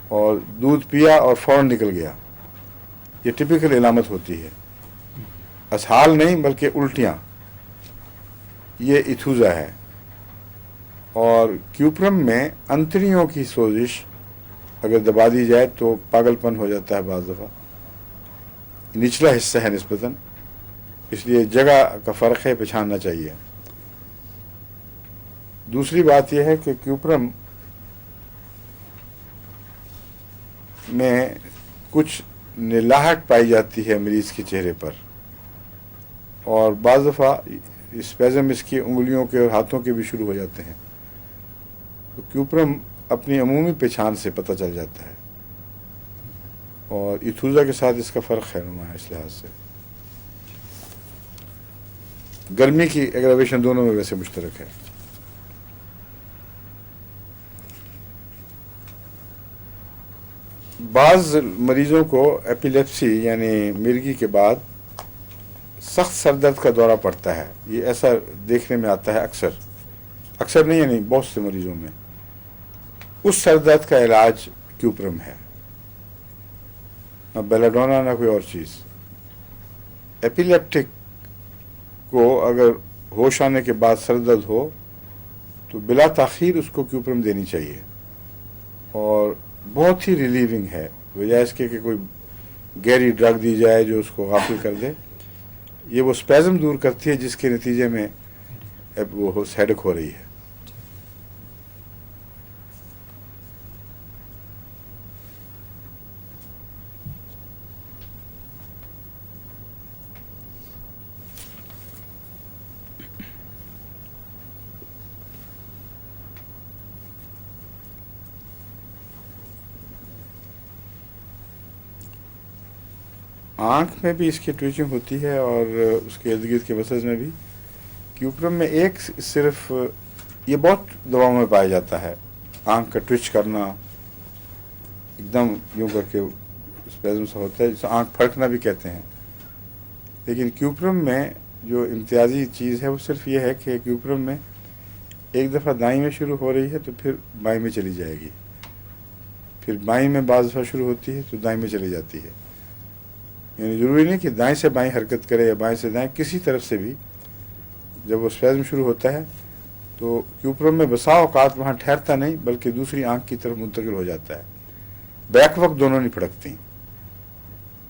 A: اور دودھ پیا اور فوراً نکل گیا، یہ ٹپیکل علامت ہوتی ہے، اسہال نہیں بلکہ الٹیاں، یہ اتھوزا ہے۔ اور کیوپرم میں انتڑیوں کی سوزش اگر دبا دی جائے تو پاگل پن ہو جاتا ہے بعض دفعہ، نچلا حصہ ہے نسبتاً، اس لیے جگہ کا فرق ہے، پہچاننا چاہیے۔ دوسری بات یہ ہے کہ کیوپرم میں کچھ نلاہٹ پائی جاتی ہے مریض کے چہرے پر، اور بعض دفعہ اسپیزم اس کی انگلیوں کے اور ہاتھوں کے بھی شروع ہو جاتے ہیں، تو کیوپرم اپنی عمومی پہچان سے پتہ چل جاتا ہے، اور اتھوزا کے ساتھ اس کا فرق ہے نمایاں اس لحاظ سے۔ گرمی کی ایگراویشن دونوں میں ویسے مشترک ہے۔ بعض مریضوں کو ایپیلیپسی یعنی مرگی کے بعد سخت سر درد کا دورہ پڑتا ہے، یہ ایسا دیکھنے میں آتا ہے اکثر نہیں، یعنی بہت سے مریضوں میں۔ اس سر درد کا علاج کیوپرم ہے، نہ بیلاڈونا نہ کوئی اور چیز۔ ایپیلیپٹک کو اگر ہوش آنے کے بعد سر درد ہو تو بلا تاخیر اس کو کیوپرم دینی چاہیے، اور بہت ہی ریلیونگ ہے، بجائے اس کے کہ کوئی گہری ڈرگ دی جائے جو اس کو غافل کر دے۔ یہ وہ اسپیزم دور کرتی ہے جس کے نتیجے میں وہ ہیڈک ہو رہی ہے۔ آنکھ میں بھی اس کی ٹویچنگ ہوتی ہے اور اس کے ارد گرد کے مسلز میں بھی۔ کیوپرم میں ایک صرف یہ بہت دواؤں میں پایا جاتا ہے، آنکھ کا ٹویچ کرنا ایک دم یوں کر کے اسپیزم سا ہوتا ہے جسے آنکھ پھڑکنا بھی کہتے ہیں، لیکن کیوپرم میں جو امتیازی چیز ہے وہ صرف یہ ہے کہ کیوپرم میں ایک دفعہ دائیں میں شروع ہو رہی ہے تو پھر بائیں میں چلی جائے گی، پھر بائیں میں بعض دفعہ شروع ہوتی ہے تو دائیں میں چلی جاتی ہے، یعنی ضروری نہیں کہ دائیں سے بائیں حرکت کرے یا بائیں سے دائیں، کسی طرف سے بھی جب وہ اسپیزم شروع ہوتا ہے تو کیوپرم میں بسا اوقات وہاں ٹھہرتا نہیں بلکہ دوسری آنکھ کی طرف منتقل ہو جاتا ہے، بیک وقت دونوں نہیں پھڑکتی۔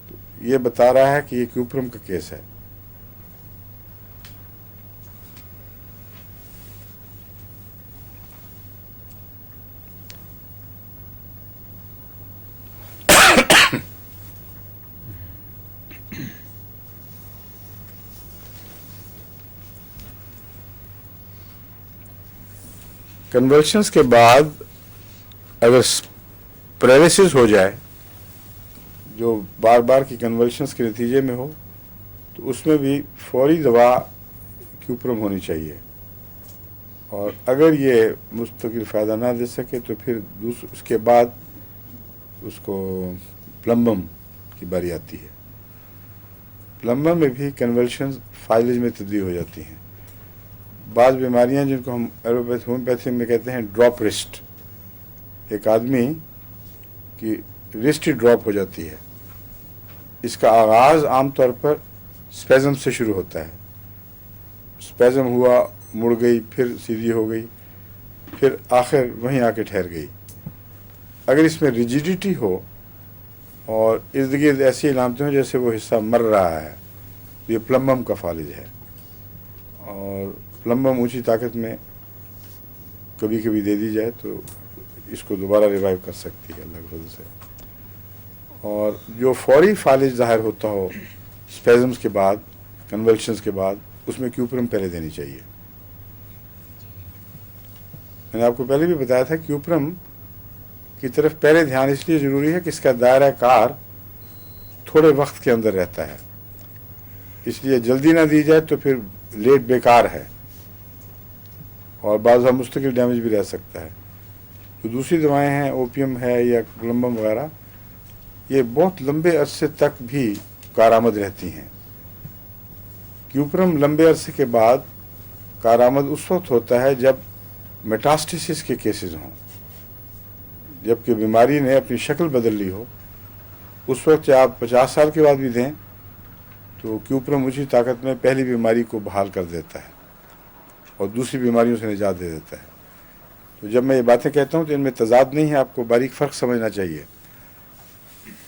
A: تو یہ بتا رہا ہے کہ یہ کیوپرم کا کیس ہے۔ کنولشنز کے بعد اگر پیرالسس ہو جائے جو بار بار کی کنولشنز کے نتیجے میں ہو تو اس میں بھی فوری دوا کیوپرم ہونی چاہیے، اور اگر یہ مستقل فائدہ نہ دے سکے تو پھر اس کے بعد اس کو پلمبم کی باری آتی ہے۔ پلمبم میں بھی کنولشنز فائلج میں تبدیل ہو جاتی ہیں۔ بعض بیماریاں جن کو ہم ہومیوپیتھی میں کہتے ہیں ڈراپ رسٹ، ایک آدمی کی رسٹ ہی ڈراپ ہو جاتی ہے، اس کا آغاز عام طور پر اسپیزم سے شروع ہوتا ہے، اسپیزم ہوا مڑ گئی پھر سیدھی ہو گئی پھر آخر وہیں آ کے ٹھہر گئی۔ اگر اس میں ریجیڈیٹی ہو اور ارد گرد ایسی علامتیں ہوں جیسے وہ حصہ مر رہا ہے تو یہ پلمبم کا فالج ہے، اور پلمبم اونچی طاقت میں کبھی کبھی دے دی جائے تو اس کو دوبارہ ریوائیو کر سکتی ہے اللہ کے فضل سے۔ اور جو فوری فالج ظاہر ہوتا ہو اسپیزمز کے بعد، کنولشنز کے بعد، اس میں کیوپرم پہلے دینی چاہیے۔ मैंने आपको पहले भी बताया था कि उपरम की तरफ पहले ध्यान इसलिए ज़रूरी है कि इसका दायरा कार थोड़े वक्त के अंदर रहता है, इसलिए जल्दी ना दी जाए तो फिर लेट बेकार है और बाज़ मुस्तकिल डैमेज भी रह सकता है। तो दूसरी दवाएं हैं, ओपियम है या गुलम्बम वगैरह, ये बहुत लंबे अरसे तक भी कारामद रहती हैं। क्यूपरम लंबे अरसे के बाद कारामद उस वक्त होता है जब मेटास्टेसिस के केसेस हों, जबकि बीमारी ने अपनी शक्ल बदल ली हो। उस वक्त चाहे आप 50 साल के बाद भी दें तो क्यूपरम उसी ताकत में पहली बीमारी को बहाल कर देता है और दूसरी बीमारियों से निजात दे देता है। तो जब मैं ये बातें कहता हूँ तो इनमें तजाद नहीं है, आपको बारीक फ़र्क समझना चाहिए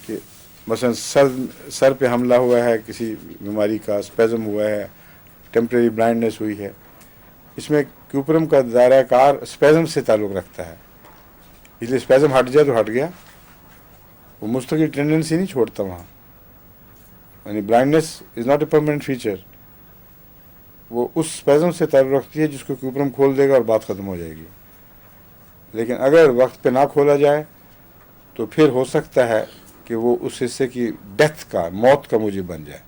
A: कि मसलन सर पे हमला हुआ है, किसी बीमारी का स्पेज़म हुआ है, टेम्परेरी ब्लाइंडनेस हुई है, इसमें क्यूपरम का दायरा कार स्पेज़म से ताल्लुक़ रखता है, इसलिए स्पेज़म हट जाए तो हट गया, वो मुस्तकिल टेंडेंसी नहीं छोड़ता वहाँ। यानी blindness is not a permanent feature, वो उस स्पेज़म से ताल्लुक़ रखती है जिसको क्यूपरम खोल देगा और बात ख़त्म हो जाएगी। लेकिन अगर वक्त पे ना खोला जाए तो फिर हो सकता है कि वो उस हिस्से की डेथ का, मौत का मूजिब बन जाए।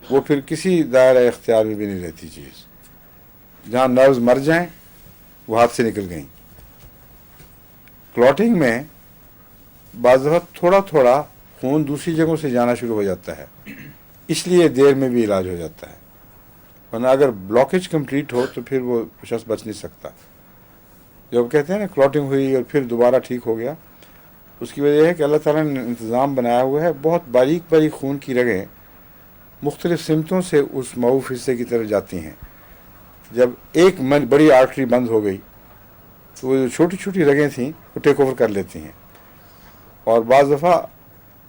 A: वो फिर किसी दायरा इख्तियार में भी नहीं रहती चीज़। जहाँ नर्व्स मर जाएं वो हाथ से निकल गई। क्लॉटिंग में बाज़ वक़्त थोड़ा थोड़ा खून दूसरी जगहों से जाना शुरू हो जाता है, इसलिए देर में भी इलाज हो जाता है, वरना अगर ब्लॉकेज कंप्लीट हो तो फिर वो शख्स बच नहीं सकता। जब कहते हैं ना क्लॉटिंग हुई और फिर दोबारा ठीक हो गया, उसकी वजह है कि अल्लाह ताला ने इंतज़ाम बनाया हुआ है, बहुत बारीक बारीक खून की रगें मुख्तलिफ सिमतों से उस मऊफ हिस्से की तरफ जाती हैं। जब एक बड़ी आर्टरी बंद हो गई तो वो जो छोटी छोटी रगें थीं वो टेक ओवर कर लेती हैं, और बाज़ दफ़ा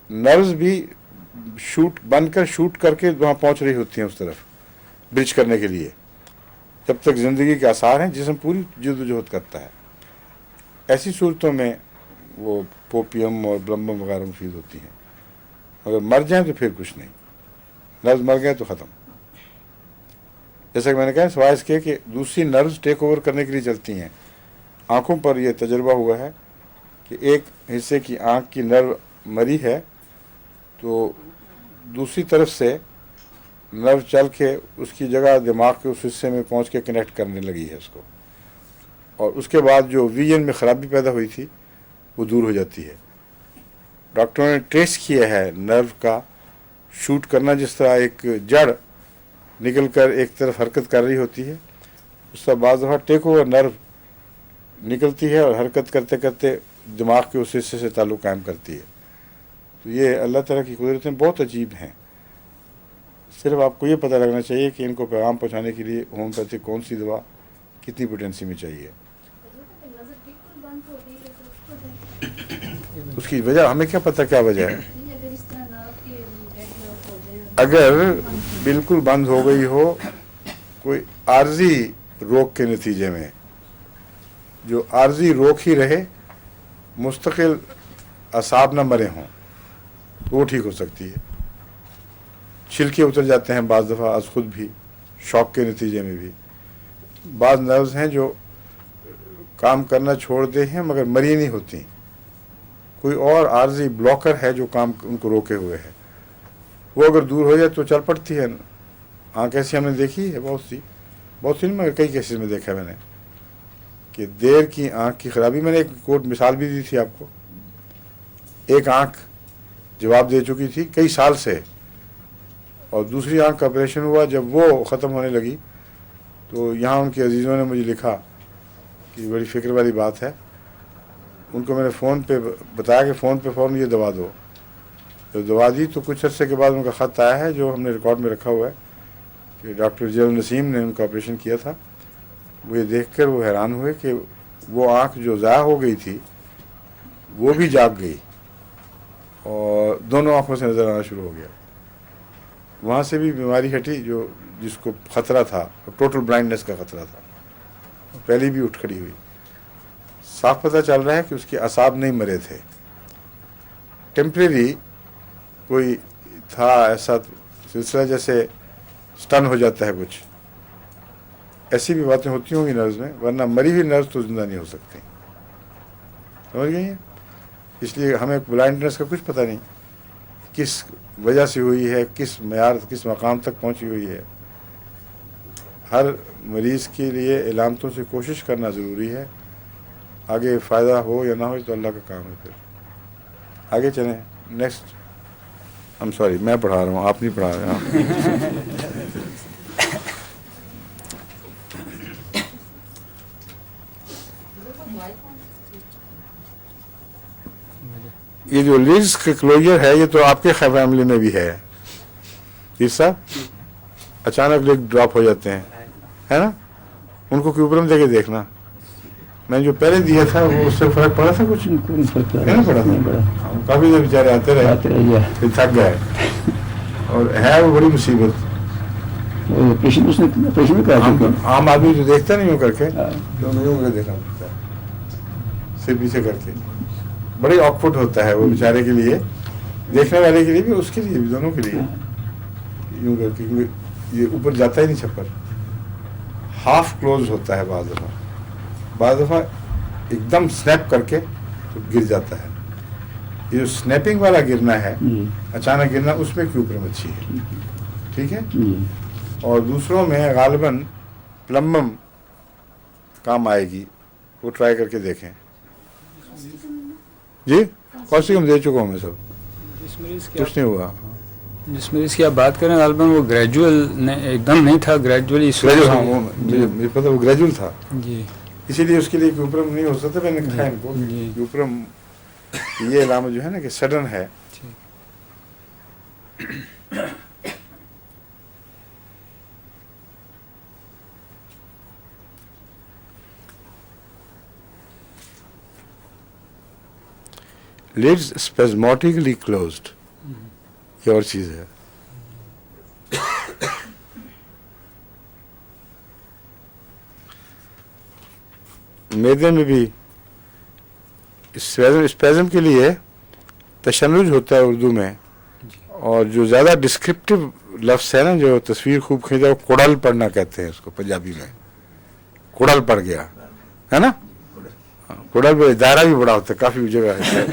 A: नर्व्स भी शूट करके वहाँ पहुँच रही होती हैं उस तरफ ब्रिज करने के लिए। जब तक ज़िंदगी के आसार हैं जिस्म पूरी जद्दोजहद करता है। ऐसी सूरतों में वो पोपियम और ब्लम्बम वगैरह मुफीद होती हैं। अगर मर जाएं तो फिर कुछ नहीं, नर्व्स मर गए तो ख़त्म। जैसा कि मैंने कहा, सवाल इसके कि दूसरी नर्व्स टेक ओवर करने के लिए चलती हैं। आँखों पर यह तजर्बा हुआ है कि एक हिस्से की आँख की नर्व मरी है तो दूसरी तरफ से नर्व चल के उसकी जगह दिमाग के उस हिस्से में पहुंच के कनेक्ट करने लगी है उसको, और उसके बाद जो विजन में ख़राबी पैदा हुई थी वो दूर हो जाती है। डॉक्टरों ने ट्रेस किया है नर्व का शूट करना, जिस तरह एक जड़ निकल कर एक तरफ हरकत कर रही होती है, उसका बाज़ दफ़ा टेक ओवर नर्व निकलती है और हरकत करते करते दिमाग के उस हिस्से से ताल्लुक़ कायम करती है। तो ये अल्लाह ताला की कुदरतें बहुत अजीब हैं। सिर्फ आपको ये पता लगना चाहिए कि इनको पैगाम पहुँचाने के लिए होम्योपैथिक कौन सी दवा कितनी पोटेंसी में चाहिए। उसकी वजह हमें क्या पता क्या वजह है। अगर बिल्कुल बंद हो गई हो कोई आर्जी रोग के नतीजे में, जो आर्जी रोग ही रहे, मुस्तकिल असाब न मरे हों, तो वो ठीक हो सकती है। छिलके उतर जाते हैं बाज़ दफ़ा आज खुद भी, शॉक के नतीजे में भी। बाज़ नर्व्स हैं जो काम करना छोड़ दे हैं मगर मरी नहीं होती, कोई और आर्जी ब्लॉकर है जो काम उनको रोके हुए है। वो अगर दूर हो जाए तो चल पड़ती है। आँख ऐसी हमने देखी है बहुत सी मगर कई केसेस में देखा है मैंने कि देर की आँख की ख़राबी। मैंने एक कोट मिसाल भी दी थी आपको। एक आँख जवाब दे चुकी थी कई साल से, और दूसरी आँख का ऑपरेशन हुआ। जब वो ख़त्म होने लगी तो यहाँ उनके अजीज़ों ने मुझे लिखा कि बड़ी फ़िक्र वाली बात है। उनको मैंने फ़ोन पे बताया कि फ़ोन पे फ़ौरन ये दवा दो। जब दवा दी तो कुछ अर्से के बाद उनका ख़त आया है जो हमने रिकॉर्ड में रखा हुआ है कि डॉक्टर जल नसीम ने उनका ऑपरेशन किया था। वो ये देख कर वो हैरान हुए कि वो आँख जो ज़ाया हो गई थी वो भी जाग गई और दोनों आँखों से नज़र आना शुरू हो गया। वहाँ से भी बीमारी हटी जो जिसको ख़तरा था, टोटल ब्लाइंडनेस का ख़तरा था, पहले भी उठ खड़ी हुई। साफ पता चल रहा है कि उसके असाब नहीं मरे थे, टेम्परेरी कोई था ऐसा सिलसिला, जैसे स्टन हो जाता है कुछ, ایسی بھی باتیں ہوتی ہوں گی نرز میں، ورنہ مری ہوئی نرز تو زندہ نہیں ہو سکتی، سمجھ گئی ہیں؟ اس لیے ہمیں بلائنڈنس کا کچھ پتہ نہیں کس وجہ سے ہوئی ہے، کس معیار کس مقام تک پہنچی ہوئی ہے. ہر مریض کے لیے علامتوں سے کوشش کرنا ضروری ہے، آگے فائدہ ہو یا نہ ہو تو اللہ کا کام ہے. پھر آگے چلیں. نیکسٹ. سوری میں پڑھا رہا ہوں، آپ نہیں پڑھا رہے. یہ جو لیڈز کا کلوجر ہے یہ تو آپ کے فیملی میں بھی ہے پیر صاحب، اچانک لیگ ڈراپ ہو جاتے ہیں، ہے نا؟ ان کو کیوپرم دے کے دیکھنا. میں جو پہلے دیا تھا وہ اس سے فرق پڑا تھا کچھ؟ نہیں پڑا تھا. کافی دیر بیچارے آتے رہے پھر تھک گئے. اور ہے وہ بڑی مصیبت. عام آدمی جو دیکھتا نہیں ہوں کر کے تو نہیں ہوں دیکھنا پڑتا ہے صرف پیچھے کر کے. بڑی آکورڈ ہوتا ہے وہ بیچارے کے لیے، دیکھنے والے کے لیے بھی، اس کے لیے بھی، دونوں کے لیے. یوں کر کے یہ اوپر جاتا ہی نہیں چھپر، ہاف کلوز ہوتا ہے بعض دفعہ ایک دم سنیپ کر کے تو گر جاتا ہے. یہ جو سنیپنگ والا گرنا ہے، اچانک گرنا، اس میں کیوپرم اچھی ہے. ٹھیک ہے. اور دوسروں میں غالباً پلمبم کام آئے گی، وہ ٹرائی کر کے دیکھیں. جی کالسیوم دے چکا ہوں میں سب،
E: جس مریض
A: کچھ نہیں ہوا.
E: کی آپ بات کریں غالباً وہ گریجول ایک دم نہیں تھا، گریجولی
A: مجھے پتا وہ گریجول تھا،
E: جی
A: اسی لیے اس کے لیے کیوپرم نہیں ہو سکتا. میں نے کہا ان کو
E: جی.
A: کیوپرم یہ علامت جو ہے نا کہ سڈن ہے. lids spasmodically closed، یہ اور چیز ہے. میدے میں بھی اسپیزم کے لیے تشنج ہوتا ہے اردو میں، اور جو زیادہ ڈسکرپٹیو لفظ ہے نا جو تصویر خوب کھینچا، وہ کوڑل پڑنا کہتے ہیں اس کو پنجابی میں. کوڑل پڑ گیا ہے نا، کوڑل پہ دائرہ بھی بڑا ہوتا ہے، کافی جگہ ہے.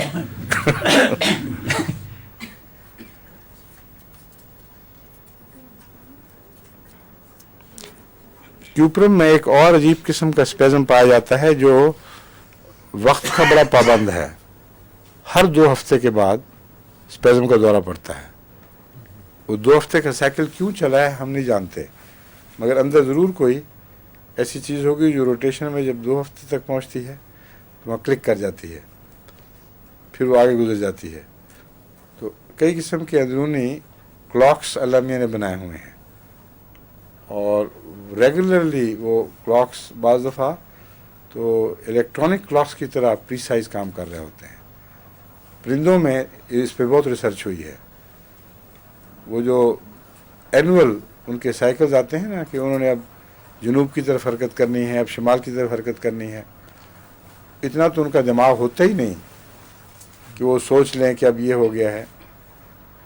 A: کیوپرم میں ایک اور عجیب قسم کا اسپیزم پایا جاتا ہے جو وقت کا بڑا پابند ہے. ہر 2 ہفتے کے بعد اسپیزم کا دورہ پڑتا ہے. وہ 2 ہفتے کا سائیکل کیوں چلا ہے ہم نہیں جانتے، مگر اندر ضرور کوئی ایسی چیز ہوگی جو روٹیشن میں جب 2 ہفتے تک پہنچتی ہے تو وہاں کلک کر جاتی ہے، پھر وہ آگے گزر جاتی ہے. تو کئی قسم کے اندرونی کلاکس اللہ میاں نے بنائے ہوئے ہیں، اور ریگولرلی وہ کلاکس بعض دفعہ تو الیکٹرانک کلاکس کی طرح پریسائز کام کر رہے ہوتے ہیں. پرندوں میں اس پہ بہت ریسرچ ہوئی ہے. وہ جو اینول ان کے سائیکلز آتے ہیں نا کہ انہوں نے اب جنوب کی طرف حرکت کرنی ہے، اب شمال کی طرف حرکت کرنی ہے، اتنا تو ان کا دماغ ہوتا ہی نہیں کہ وہ سوچ لیں کہ اب یہ ہو گیا ہے.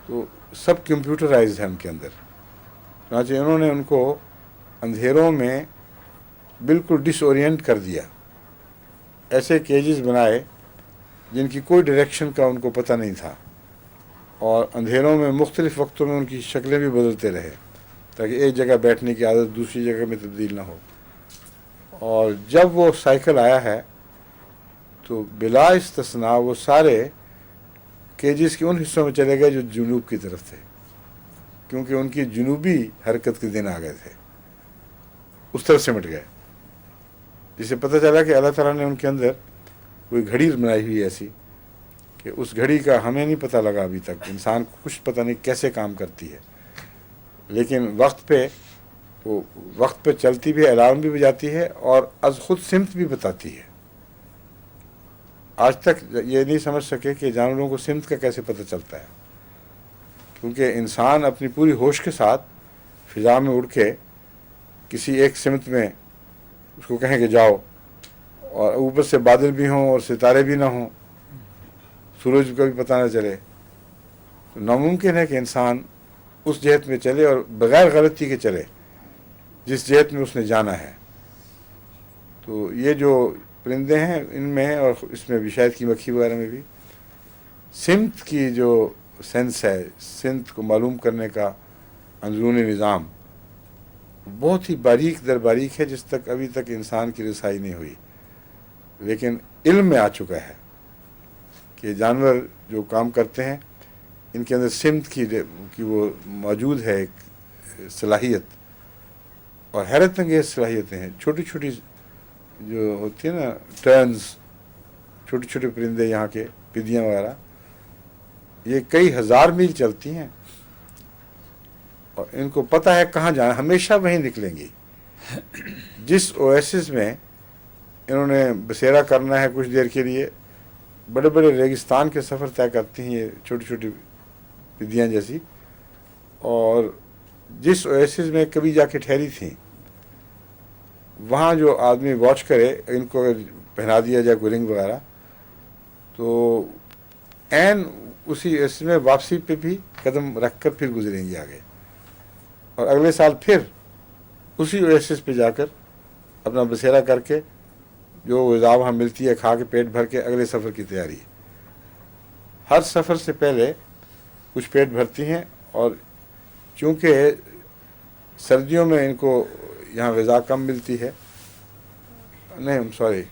A: تو سب کمپیوٹرائزڈ ہے ان کے اندر. چنانچہ انہوں نے ان کو اندھیروں میں بالکل ڈس اورینٹ کر دیا. ایسے کیجز بنائے جن کی کوئی ڈائریکشن کا ان کو پتہ نہیں تھا، اور اندھیروں میں مختلف وقتوں میں ان کی شکلیں بھی بدلتے رہے تاکہ ایک جگہ بیٹھنے کی عادت دوسری جگہ میں تبدیل نہ ہو. اور جب وہ سائیکل آیا ہے تو بلا استثناء وہ سارے کیجز کے ان حصوں میں چلے گئے جو جنوب کی طرف تھے، کیونکہ ان کی جنوبی حرکت کے دن آ گئے تھے، اس طرف سمٹ گئے. جسے پتہ چلا کہ اللہ تعالیٰ نے ان کے اندر کوئی گھڑی بنائی ہوئی ایسی کہ اس گھڑی کا ہمیں نہیں پتہ لگا ابھی تک، انسان کو کچھ پتہ نہیں کیسے کام کرتی ہے، لیکن وقت پہ چلتی بھی ہے، الارم بھی بجاتی ہے اور از خود سمت بھی بتاتی ہے. آج تک یہ نہیں سمجھ سکے کہ جانوروں کو سمت کا کیسے پتہ چلتا ہے، کیونکہ انسان اپنی پوری ہوش کے ساتھ فضا میں اڑ کے کسی ایک سمت میں اس کو کہیں کہ جاؤ، اور اوپر سے بادل بھی ہوں اور ستارے بھی نہ ہوں، سورج کا بھی پتہ نہ چلے، تو ناممکن ہے کہ انسان اس جہت میں چلے اور بغیر غلطی کے چلے جس جہت میں اس نے جانا ہے. تو یہ جو پرندے ہیں ان میں اور اس میں بھی شاید کی مکھی وغیرہ میں بھی سمت کی جو سینس ہے، سمت کو معلوم کرنے کا اندرونی نظام بہت ہی باریک در باریک ہے، جس تک ابھی تک انسان کی رسائی نہیں ہوئی، لیکن علم میں آ چکا ہے کہ جانور جو کام کرتے ہیں ان کے اندر سمت کی وہ موجود ہے ایک صلاحیت، اور حیرت انگیز صلاحیتیں ہیں. چھوٹی چھوٹی جو ہوتی ہیں نا ٹرنز، چھوٹے چھوٹے پرندے یہاں کے پدیاں وغیرہ، یہ کئی ہزار میل چلتی ہیں اور ان کو پتہ ہے کہاں جانا، ہمیشہ وہیں نکلیں گی. جس اویسس میں انہوں نے بسیرا کرنا ہے کچھ دیر کے لیے، بڑے بڑے ریگستان کے سفر طے کرتی ہیں یہ چھوٹی چھوٹی پدیاں جیسی، اور جس اویسس میں کبھی جا کے ٹھہری تھیں وہاں جو آدمی واچ کرے، ان کو اگر پہنا دیا جائے کوئی رنگ وغیرہ، تو عین اسی اویسس میں واپسی پہ بھی قدم رکھ کر پھر گزریں گی آگے، اور اگلے سال پھر اسی اویسس پہ جا کر اپنا بسیرا کر کے جو غذا وہاں ملتی ہے کھا کے پیٹ بھر کے اگلے سفر کی تیاری. ہر سفر سے پہلے کچھ پیٹ بھرتی ہیں، اور چونکہ سردیوں میں ان کو یہاں غذا کم ملتی ہے، نہیں سوری،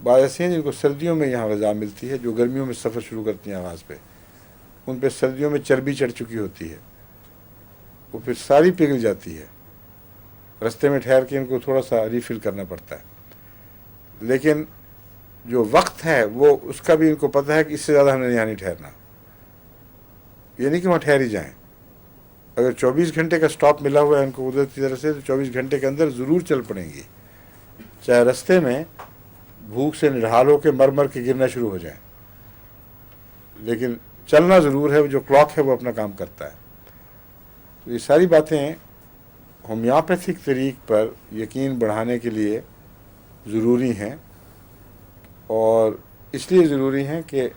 A: بعض ایسے ہیں جن کو سردیوں میں یہاں غذا ملتی ہے، جو گرمیوں میں سفر شروع کرتی ہیں آغاز پہ، ان پہ سردیوں میں چربی چڑھ چکی ہوتی ہے، وہ پھر ساری پگھل جاتی ہے، رستے میں ٹھہر کے ان کو تھوڑا سا ریفل کرنا پڑتا ہے. لیکن جو وقت ہے وہ اس کا بھی ان کو پتہ ہے کہ اس سے زیادہ ہم نے یہاں نہیں ٹھہرنا، یہ نہیں کہ وہاں ٹھہر ہی جائیں. اگر 24 گھنٹے کا سٹاپ ملا ہوا ہے ان کو قدرت کی طرف سے، تو 24 گھنٹے کے اندر ضرور چل پڑیں گی، چاہے رستے میں بھوک سے نڈھال ہو کے مر کے گرنا شروع ہو جائیں، لیکن چلنا ضرور ہے. جو کلاک ہے وہ اپنا کام کرتا ہے. تو یہ ساری باتیں ہومیوپیتھک طریق پر یقین بڑھانے کے لیے ضروری ہیں، اور اس لیے ضروری ہیں کہ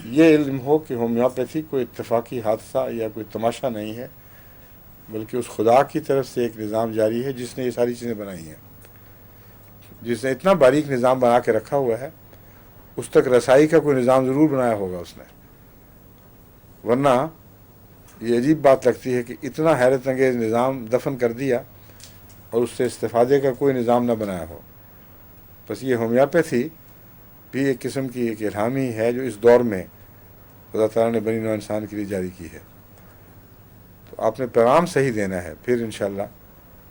A: یہ علم ہو کہ ہومیوپیتھی کوئی اتفاقی حادثہ یا کوئی تماشا نہیں ہے، بلکہ اس خدا کی طرف سے ایک نظام جاری ہے جس نے یہ ساری چیزیں بنائی ہیں، جس نے اتنا باریک نظام بنا کے رکھا ہوا ہے، اس تک رسائی کا کوئی نظام ضرور بنایا ہوگا اس نے. ورنہ یہ عجیب بات لگتی ہے کہ اتنا حیرت انگیز نظام دفن کر دیا اور اس سے استفادے کا کوئی نظام نہ بنایا ہو. بس یہ ہومیوپیتھی بھی ایک قسم کی ایک الہامی ہے جو اس دور میں خدا تعالیٰ نے بنی نوع انسان کے لیے جاری کی ہے. تو آپ نے پیغام صحیح دینا ہے، پھر انشاءاللہ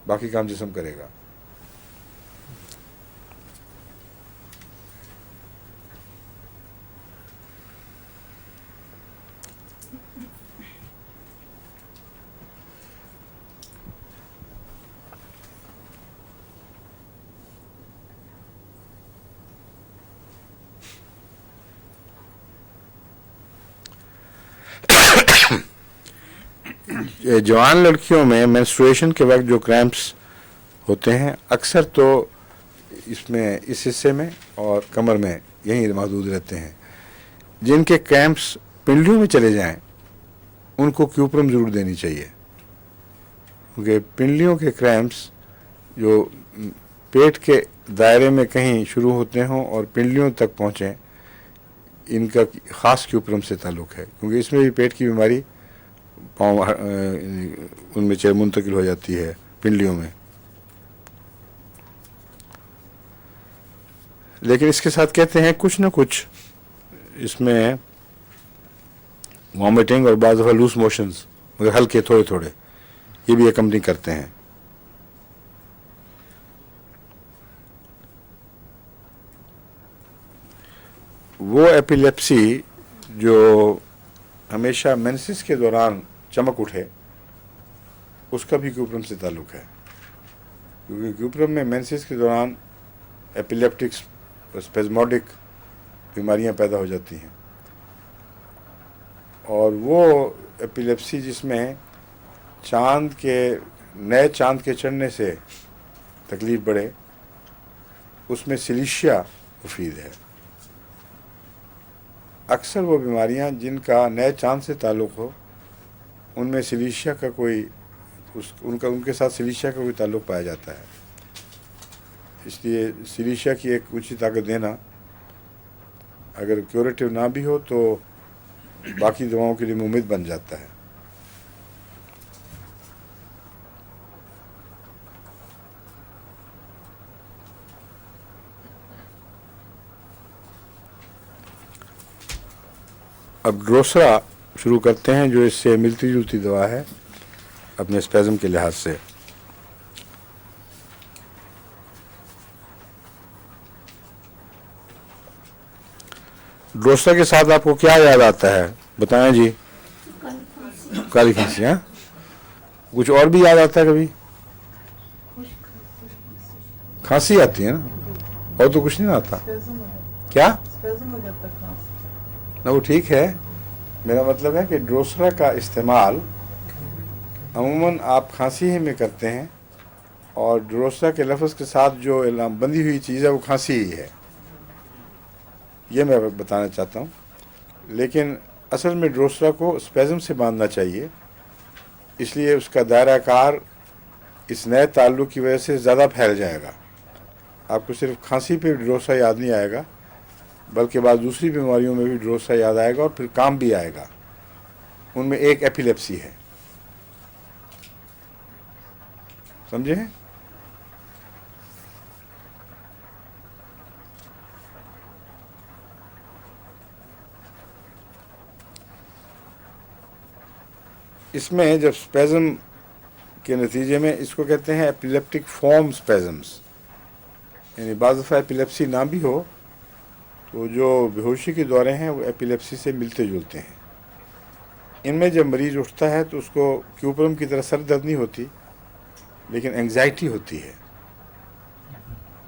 A: باقی کام جسم کرے گا. جوان لڑکیوں میں مینسٹرویشن کے وقت جو کریمپس ہوتے ہیں اکثر تو اس میں اس حصے میں اور کمر میں یہیں محدود رہتے ہیں. جن کے کریمپس پنڈلیوں میں چلے جائیں ان کو کیوپرم ضرور دینی چاہیے، کیونکہ پنڈلیوں کے کریمپس جو پیٹ کے دائرے میں کہیں شروع ہوتے ہوں اور پنڈلیوں تک پہنچیں، ان کا خاص کیوپرم سے تعلق ہے، کیونکہ اس میں بھی پیٹ کی بیماری پاؤں ان میں منتقل ہو جاتی ہے پنڈلیوں میں. لیکن اس کے ساتھ کہتے ہیں کچھ نہ کچھ اس میں وامٹنگ اور بعض دفعہ لوز موشنز، مگر ہلکے تھوڑے تھوڑے، یہ بھی اکمپنی کرتے ہیں. وہ ایپیلیپسی جو ہمیشہ مینسس کے دوران چمک اٹھے، اس کا بھی کیوپرم سے تعلق ہے، کیونکہ کیوپرم میں مینسس کے دوران ایپیلیپٹکس اسپیزموڈک بیماریاں پیدا ہو جاتی ہیں، اور وہ ایپیلیپسی جس میں نئے چاند کے چڑھنے سے تکلیف بڑھے، اس میں سلیشیا مفید ہے. اکثر وہ بیماریاں جن کا نئے چاند سے تعلق ہو، ان میں سلیشیا کا ان کے ساتھ سلیشیا کا کوئی تعلق پایا جاتا ہے. इसलिए सिलिशिया की एक ऊंची ताकत देना अगर क्यूरेटिव ना भी हो तो बाकी दवाओं के लिए मुमित बन जाता है। अब ड्रोसरा शुरू करते हैं जो इससे मिलती जुलती दवा है अपने स्पेज़म के लिहाज से। ड्रोसरा के साथ आपको क्या याद आता है बताएं जी? काली खांसी। हाँ, कुछ और भी याद आता है कभी? खांसी आती है ना, और तो कुछ नहीं आता। क्या ना, वो ठीक है, मेरा मतलब है कि ड्रोसरा का इस्तेमाल अमूमन आप खांसी ही में करते हैं और ड्रोसरा के लफ्ज़ के साथ जो इल्हाम बंधी हुई चीज़ है वो खांसी ही है, ये मैं बताना चाहता हूँ। लेकिन असल में ड्रोसरा को स्पेज़म से बांधना चाहिए, इसलिए उसका दायरा कार इस नए ताल्लुक़ की वजह से ज़्यादा फैल जाएगा। आपको सिर्फ खांसी पे ड्रोसरा याद नहीं आएगा बल्कि बाद दूसरी बीमारियों में भी ड्रोसरा याद आएगा और फिर काम भी आएगा। उनमें एक एपिलेप्सी है, समझे हैं? इसमें जब स्पेज़म के नतीजे में इसको कहते हैं एपिलेप्टिक फॉर्म स्पेज़म्स, यानी बाज़ दफ़ा एपिलेप्सी ना भी हो तो जो बेहोशी के दौरे हैं वो एपिलेप्सी से मिलते जुलते हैं। इनमें जब मरीज़ उठता है तो उसको क्यूपरम की तरह सर दर्द नहीं होती लेकिन एंग्जाइटी होती है,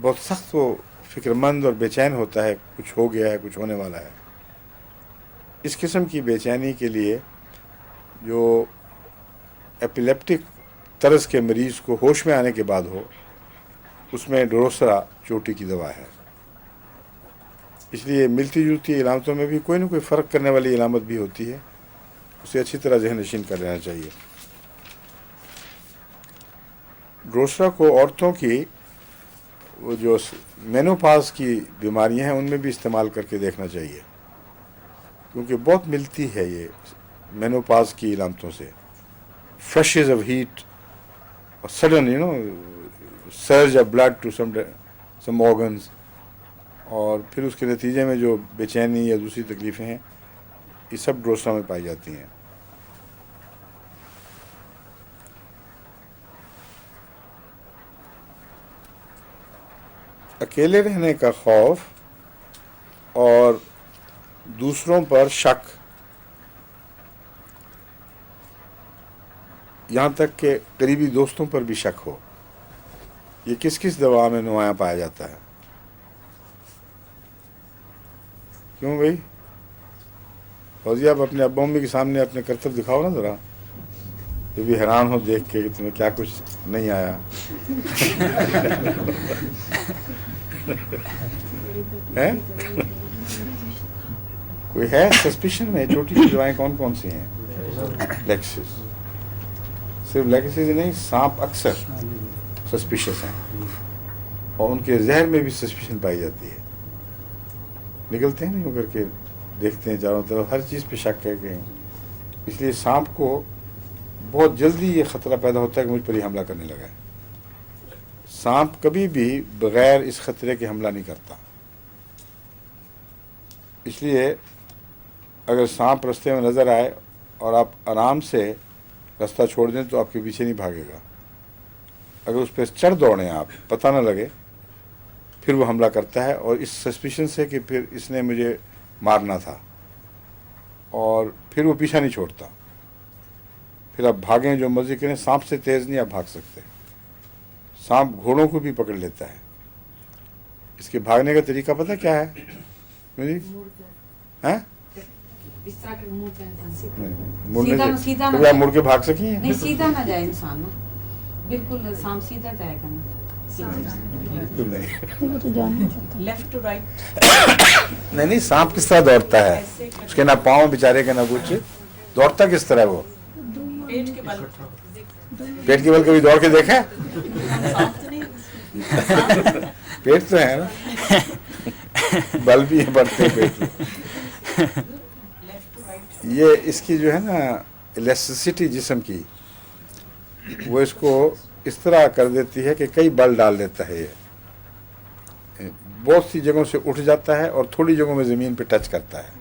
A: बहुत सख्त वो फ़िक्रमंद और बेचैन होता है, कुछ हो गया है, कुछ होने वाला है। इस किस्म की बेचैनी के लिए जो एपिलेप्टिक तरस के मरीज़ को होश में आने के बाद हो उसमें ड्रोसरा चोटी की दवा है। इसलिए मिलती जुलती इलामतों में भी कोई ना कोई फ़र्क करने वाली इलामत भी होती है, उसे अच्छी तरह ज़हन नशीन कर लेना चाहिए। ड्रोसरा को औरतों की वो जो मेनोपाज की बीमारियां हैं उनमें भी इस्तेमाल करके देखना चाहिए, क्योंकि बहुत मिलती है ये मेनोपाज की इलामतों से। फ्लशेस ऑफ हीट और sudden surge of blood to some organs, और फिर उसके नतीजे में जो बेचैनी या दूसरी तकलीफ़ें हैं ये सब ड्रोसरा में पाई जाती हैं। अकेले रहने का खौफ और दूसरों पर शक, यहाँ तक कि करीबी दोस्तों पर भी शक हो, ये किस किस दवा में नुमायाँ पाया जाता है? क्यों भाई? फौजी, आप अपने अब्बा मम्मी के सामने अपने कर्तव्य दिखाओ ना ज़रा, ये भी हैरान हो देख के कि तुम्हें क्या कुछ नहीं आया। है? कोई है सस्पिशन में? छोटी सी दवाएं कौन कौन सी हैं? लेक्सिस, सिर्फ लेक्सिस ही नहीं, सांप अक्सर सस्पिशियस हैं और उनके जहर में भी सस्पिशन पाई जाती है। निकलते हैं नहीं होकर के देखते हैं चारों तरफ, हर चीज़ पे शक है कहीं। इसलिए सांप को बहुत जल्दी ये ख़तरा पैदा होता है कि मुझ पर ही हमला करने लगा है। सांप कभी भी बग़ैर इस ख़तरे के हमला नहीं करता, इसलिए अगर सांप रास्ते में नज़र आए और आप आराम से रास्ता छोड़ दें तो आपके पीछे नहीं भागेगा। अगर उस पर चढ़ दौड़ें आप, पता न लगे, फिर वो हमला करता है और इस सस्पिशन से कि फिर इसने मुझे मारना था, और फिर वो पीछा नहीं छोड़ता। फिर आप भागें जो मर्जी करें, सांप से तेज़ नहीं आप भाग सकते। सांप घोड़ों को भी पकड़ लेता है। इसके भागने का तरीका पता क्या है? हैं?
F: इस तरह के मुड़ते हैं,
A: मुड़ने
F: सीधा
A: से आप मुड़ के भाग सकी?
F: नहीं, सीधा ना जाए इंसान ना, बिल्कुल सांप सीधा जाएगा ना,
A: बिल्कुल नहीं।
B: लेफ्ट टू राइट,
A: नहीं, सांप किस तरह दौड़ता है? उसके ना पाँव बेचारे के ना कुछ, दौड़ता किस तरह वो?
B: पेट के बल।
A: पेट के बल कभी दौड़ के देखा?
B: सांप तो नहीं,
A: पेट तो है ना, बल भी है, बढ़ते पेट में। ये इसकी जो है ना इलास्टिसिटी जिस्म की, वो इसको इस तरह कर देती है कि कई बल डाल देता है। ये बहुत सी जगहों से उठ जाता है और थोड़ी जगहों में ज़मीन पे टच करता है।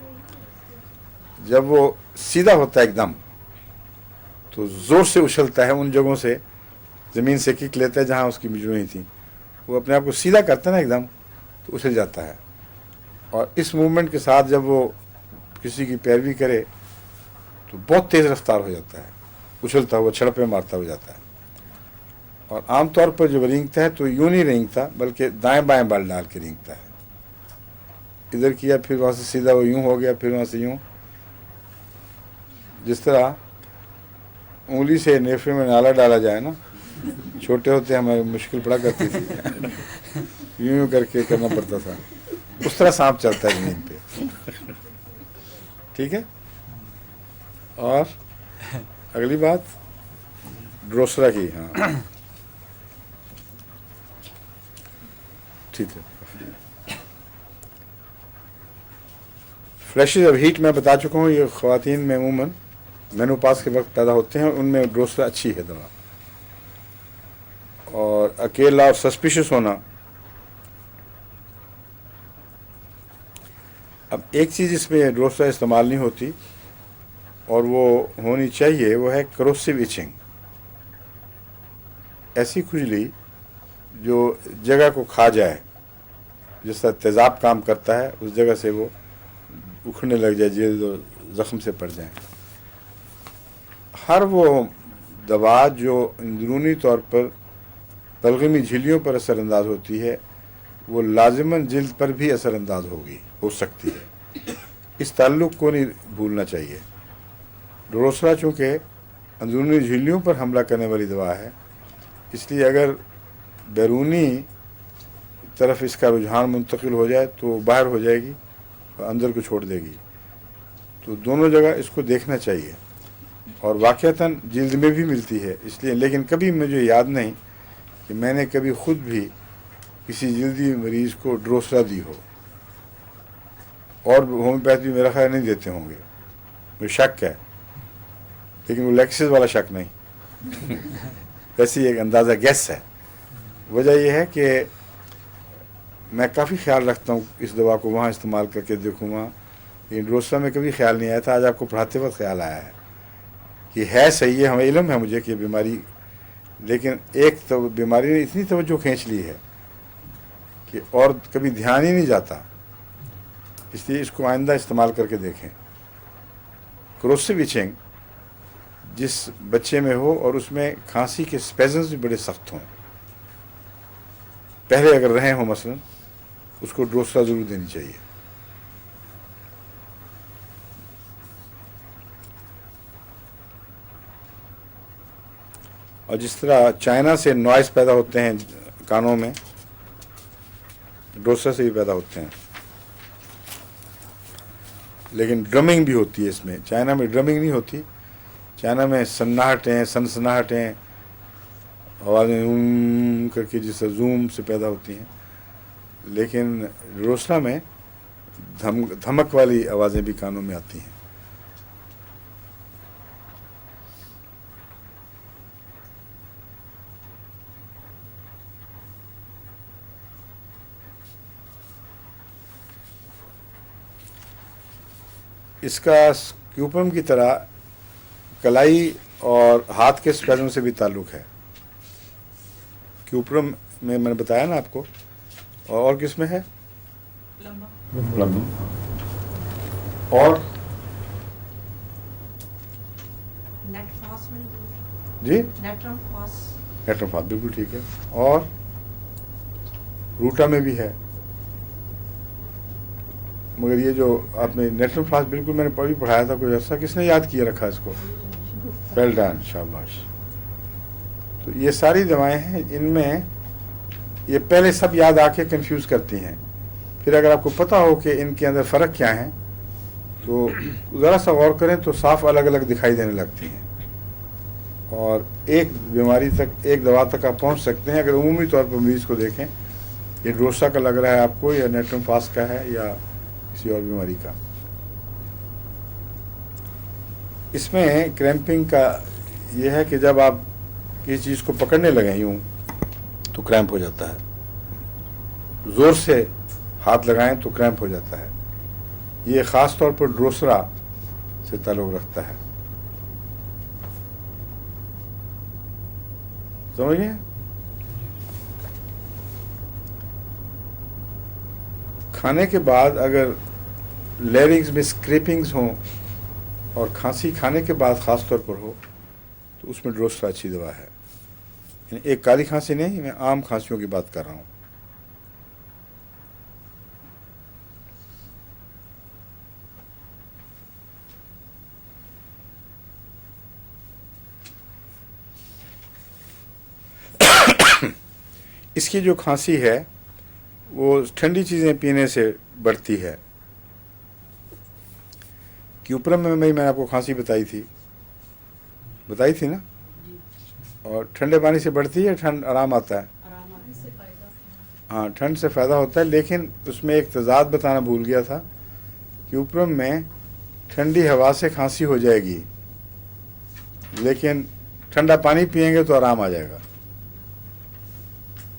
A: जब वो सीधा होता है एकदम तो ज़ोर से उछलता है, उन जगहों से ज़मीन से किक लेता है जहाँ उसकी मजरूही थी। वो अपने आप को सीधा करता है ना एकदम, तो उछल जाता है। और इस मूवमेंट के साथ जब वो किसी की पैरवी करे तो बहुत तेज़ रफ्तार हो जाता है, उछलता हुआ छड़पे मारता हो जाता है। और आमतौर पर जब रेंगता है तो यूं नहीं रेंगता, बल्कि दाएं बाएं बल डाल के रेंगता है। इधर किया, फिर वहाँ से सीधा वो यूं हो गया, फिर वहाँ से यूं। जिस तरह उंगली से नेफे में नाला डाला जाए ना, छोटे होते हमें मुश्किल पड़ा करती थी, यूं यूं करके करना पड़ता था, उस तरह सांप चलता है ज़मीन पे। ठीक है। और अगली बात ड्रोसरा की। हाँ ठीक है। फ्लैशेज ऑफ हीट मैं बता चुका हूँ, ये ख़वातीन में अमूमन मेनोपाज के वक्त पैदा होते हैं, उनमें ड्रोसरा अच्छी है दवा। और अकेला और सस्पिशियस होना, अब एक चीज़ इसमें ड्रोसरा इस्तेमाल नहीं होती और वो होनी चाहिए, वो है करोसिव इचिंग। ऐसी खुजली जो जगह को खा जाए, जिस तरह तेज़ाब काम करता है, उस जगह से वो उखड़ने लग जाए, जल्द ज़ख्म से पड़ जाए। हर वो दवा जो अंदरूनी तौर पर तलगमी झिल्लियों पर असरअंदाज होती है, वो लाजिमन जिल्द पर भी असरअंदाज हो सकती है। इस ताल्लुक़ को नहीं भूलना चाहिए। ड्रोसरा चूँकि अंदरूनी झिल्लियों पर हमला करने वाली दवा है, इसलिए अगर बैरूनी तरफ इसका रुझान मुंतकिल हो जाए तो बाहर हो जाएगी और अंदर को छोड़ देगी। तो दोनों जगह इसको देखना चाहिए। और वाक़तन जिल्द में भी मिलती है इसलिए, लेकिन कभी मुझे याद नहीं कि मैंने कभी ख़ुद भी किसी जल्दी मरीज़ को ड्रोसरा दी हो। और होम्योपैथी मेरा ख्याल नहीं देते होंगे, मुझे शक है, लेकिन वो लेक्सिस वाला शक नहीं। वैसे एक अंदाज़ा गैस है। वजह यह है कि मैं काफ़ी ख्याल रखता हूँ इस दवा को वहाँ इस्तेमाल करके देखूँगा, लेकिन ड्रोसरा में कभी ख्याल नहीं आया था। आज आपको पढ़ाते वक्त ख्याल आया है कि है सही है, हमें इल्म है मुझे कि बीमारी, लेकिन एक तो बीमारी ने इतनी तवज्जो खींच ली है कि और कभी ध्यान ही नहीं जाता। इसलिए इसको आइंदा इस्तेमाल करके देखें। करोसिव इचिंग जिस बच्चे में हो और उसमें खांसी के स्पेज़म्स भी बड़े सख्त हों, पहले अगर रहे हों मसलन, उसको ड्रोसरा ज़रूर देनी चाहिए। और जिस तरह चाइना से नॉइस पैदा होते हैं कानों में, ड्रोसरा से भी पैदा होते हैं। लेकिन ड्रमिंग भी होती है इसमें। चाइना में ड्रमिंग नहीं होती, चाइना में सन्नाहटें, सनसनाहटें, आवाज़ें करके जिससे जूम से पैदा होती हैं। लेकिन ड्रोसरा में धमक वाली आवाज़ें भी कानों में आती हैं। इसका स्क्यूपम की तरह कलाई और हाथ के स्पेज़म से भी ताल्लुक़ है। क्यूपरम में मैंने बताया ना आपको, और किस में है? प्लम्बम। और जी नेट्रोफास, बिल्कुल ठीक है। और रूटा में भी है, मगर ये जो आपने नेट्रोफास बिल्कुल मैंने पढ़ी पढ़ाया था कोई ऐसा, किसने याद किया रखा इसको? वेल डन, शाबाश। तो ये सारी दवाएं हैं, इनमें ये पहले सब याद आके कंफ्यूज करती हैं। फिर अगर आपको पता हो कि इनके अंदर फ़र्क क्या है तो ज़रा सा गौर करें तो साफ अलग अलग दिखाई देने लगती हैं और एक बीमारी तक, एक दवा तक आप पहुंच सकते हैं अगर उमूमी तौर पर मरीज़ को देखें ये ड्रोसा का लग रहा है आपको या नेट्रोफास का है या किसी और बीमारी का? इसमें क्रैम्पिंग का ये है कि जब आप किसी चीज़ को पकड़ने लगे यूँ तो क्रैम्प हो जाता है, ज़ोर से हाथ लगाएं तो क्रैम्प हो जाता है। ये ख़ास तौर पर ड्रोसरा से ताल्लुक़ रखता है, समझिए। खाने के बाद अगर लैरिंग्स में स्क्रेपिंग्स हों और खांसी खाने के बाद ख़ास तौर पर हो तो उसमें ड्रोसरा अच्छी दवा है। यानी एक काली खांसी नहीं, मैं आम खांसियों की बात कर रहा हूँ। इसकी जो खांसी है वो ठंडी चीज़ें पीने से बढ़ती है। कि ऊपर में मैंने आपको खांसी बताई थी ना, और ठंडे पानी से बढ़ती है, ठंड आराम आता है। हाँ, ठंड से फ़ायदा होता है, लेकिन उसमें एक तजाद बताना भूल गया था कि ऊपर में ठंडी हवा से खांसी हो जाएगी, लेकिन ठंडा पानी पिएंगे तो आराम आ जाएगा।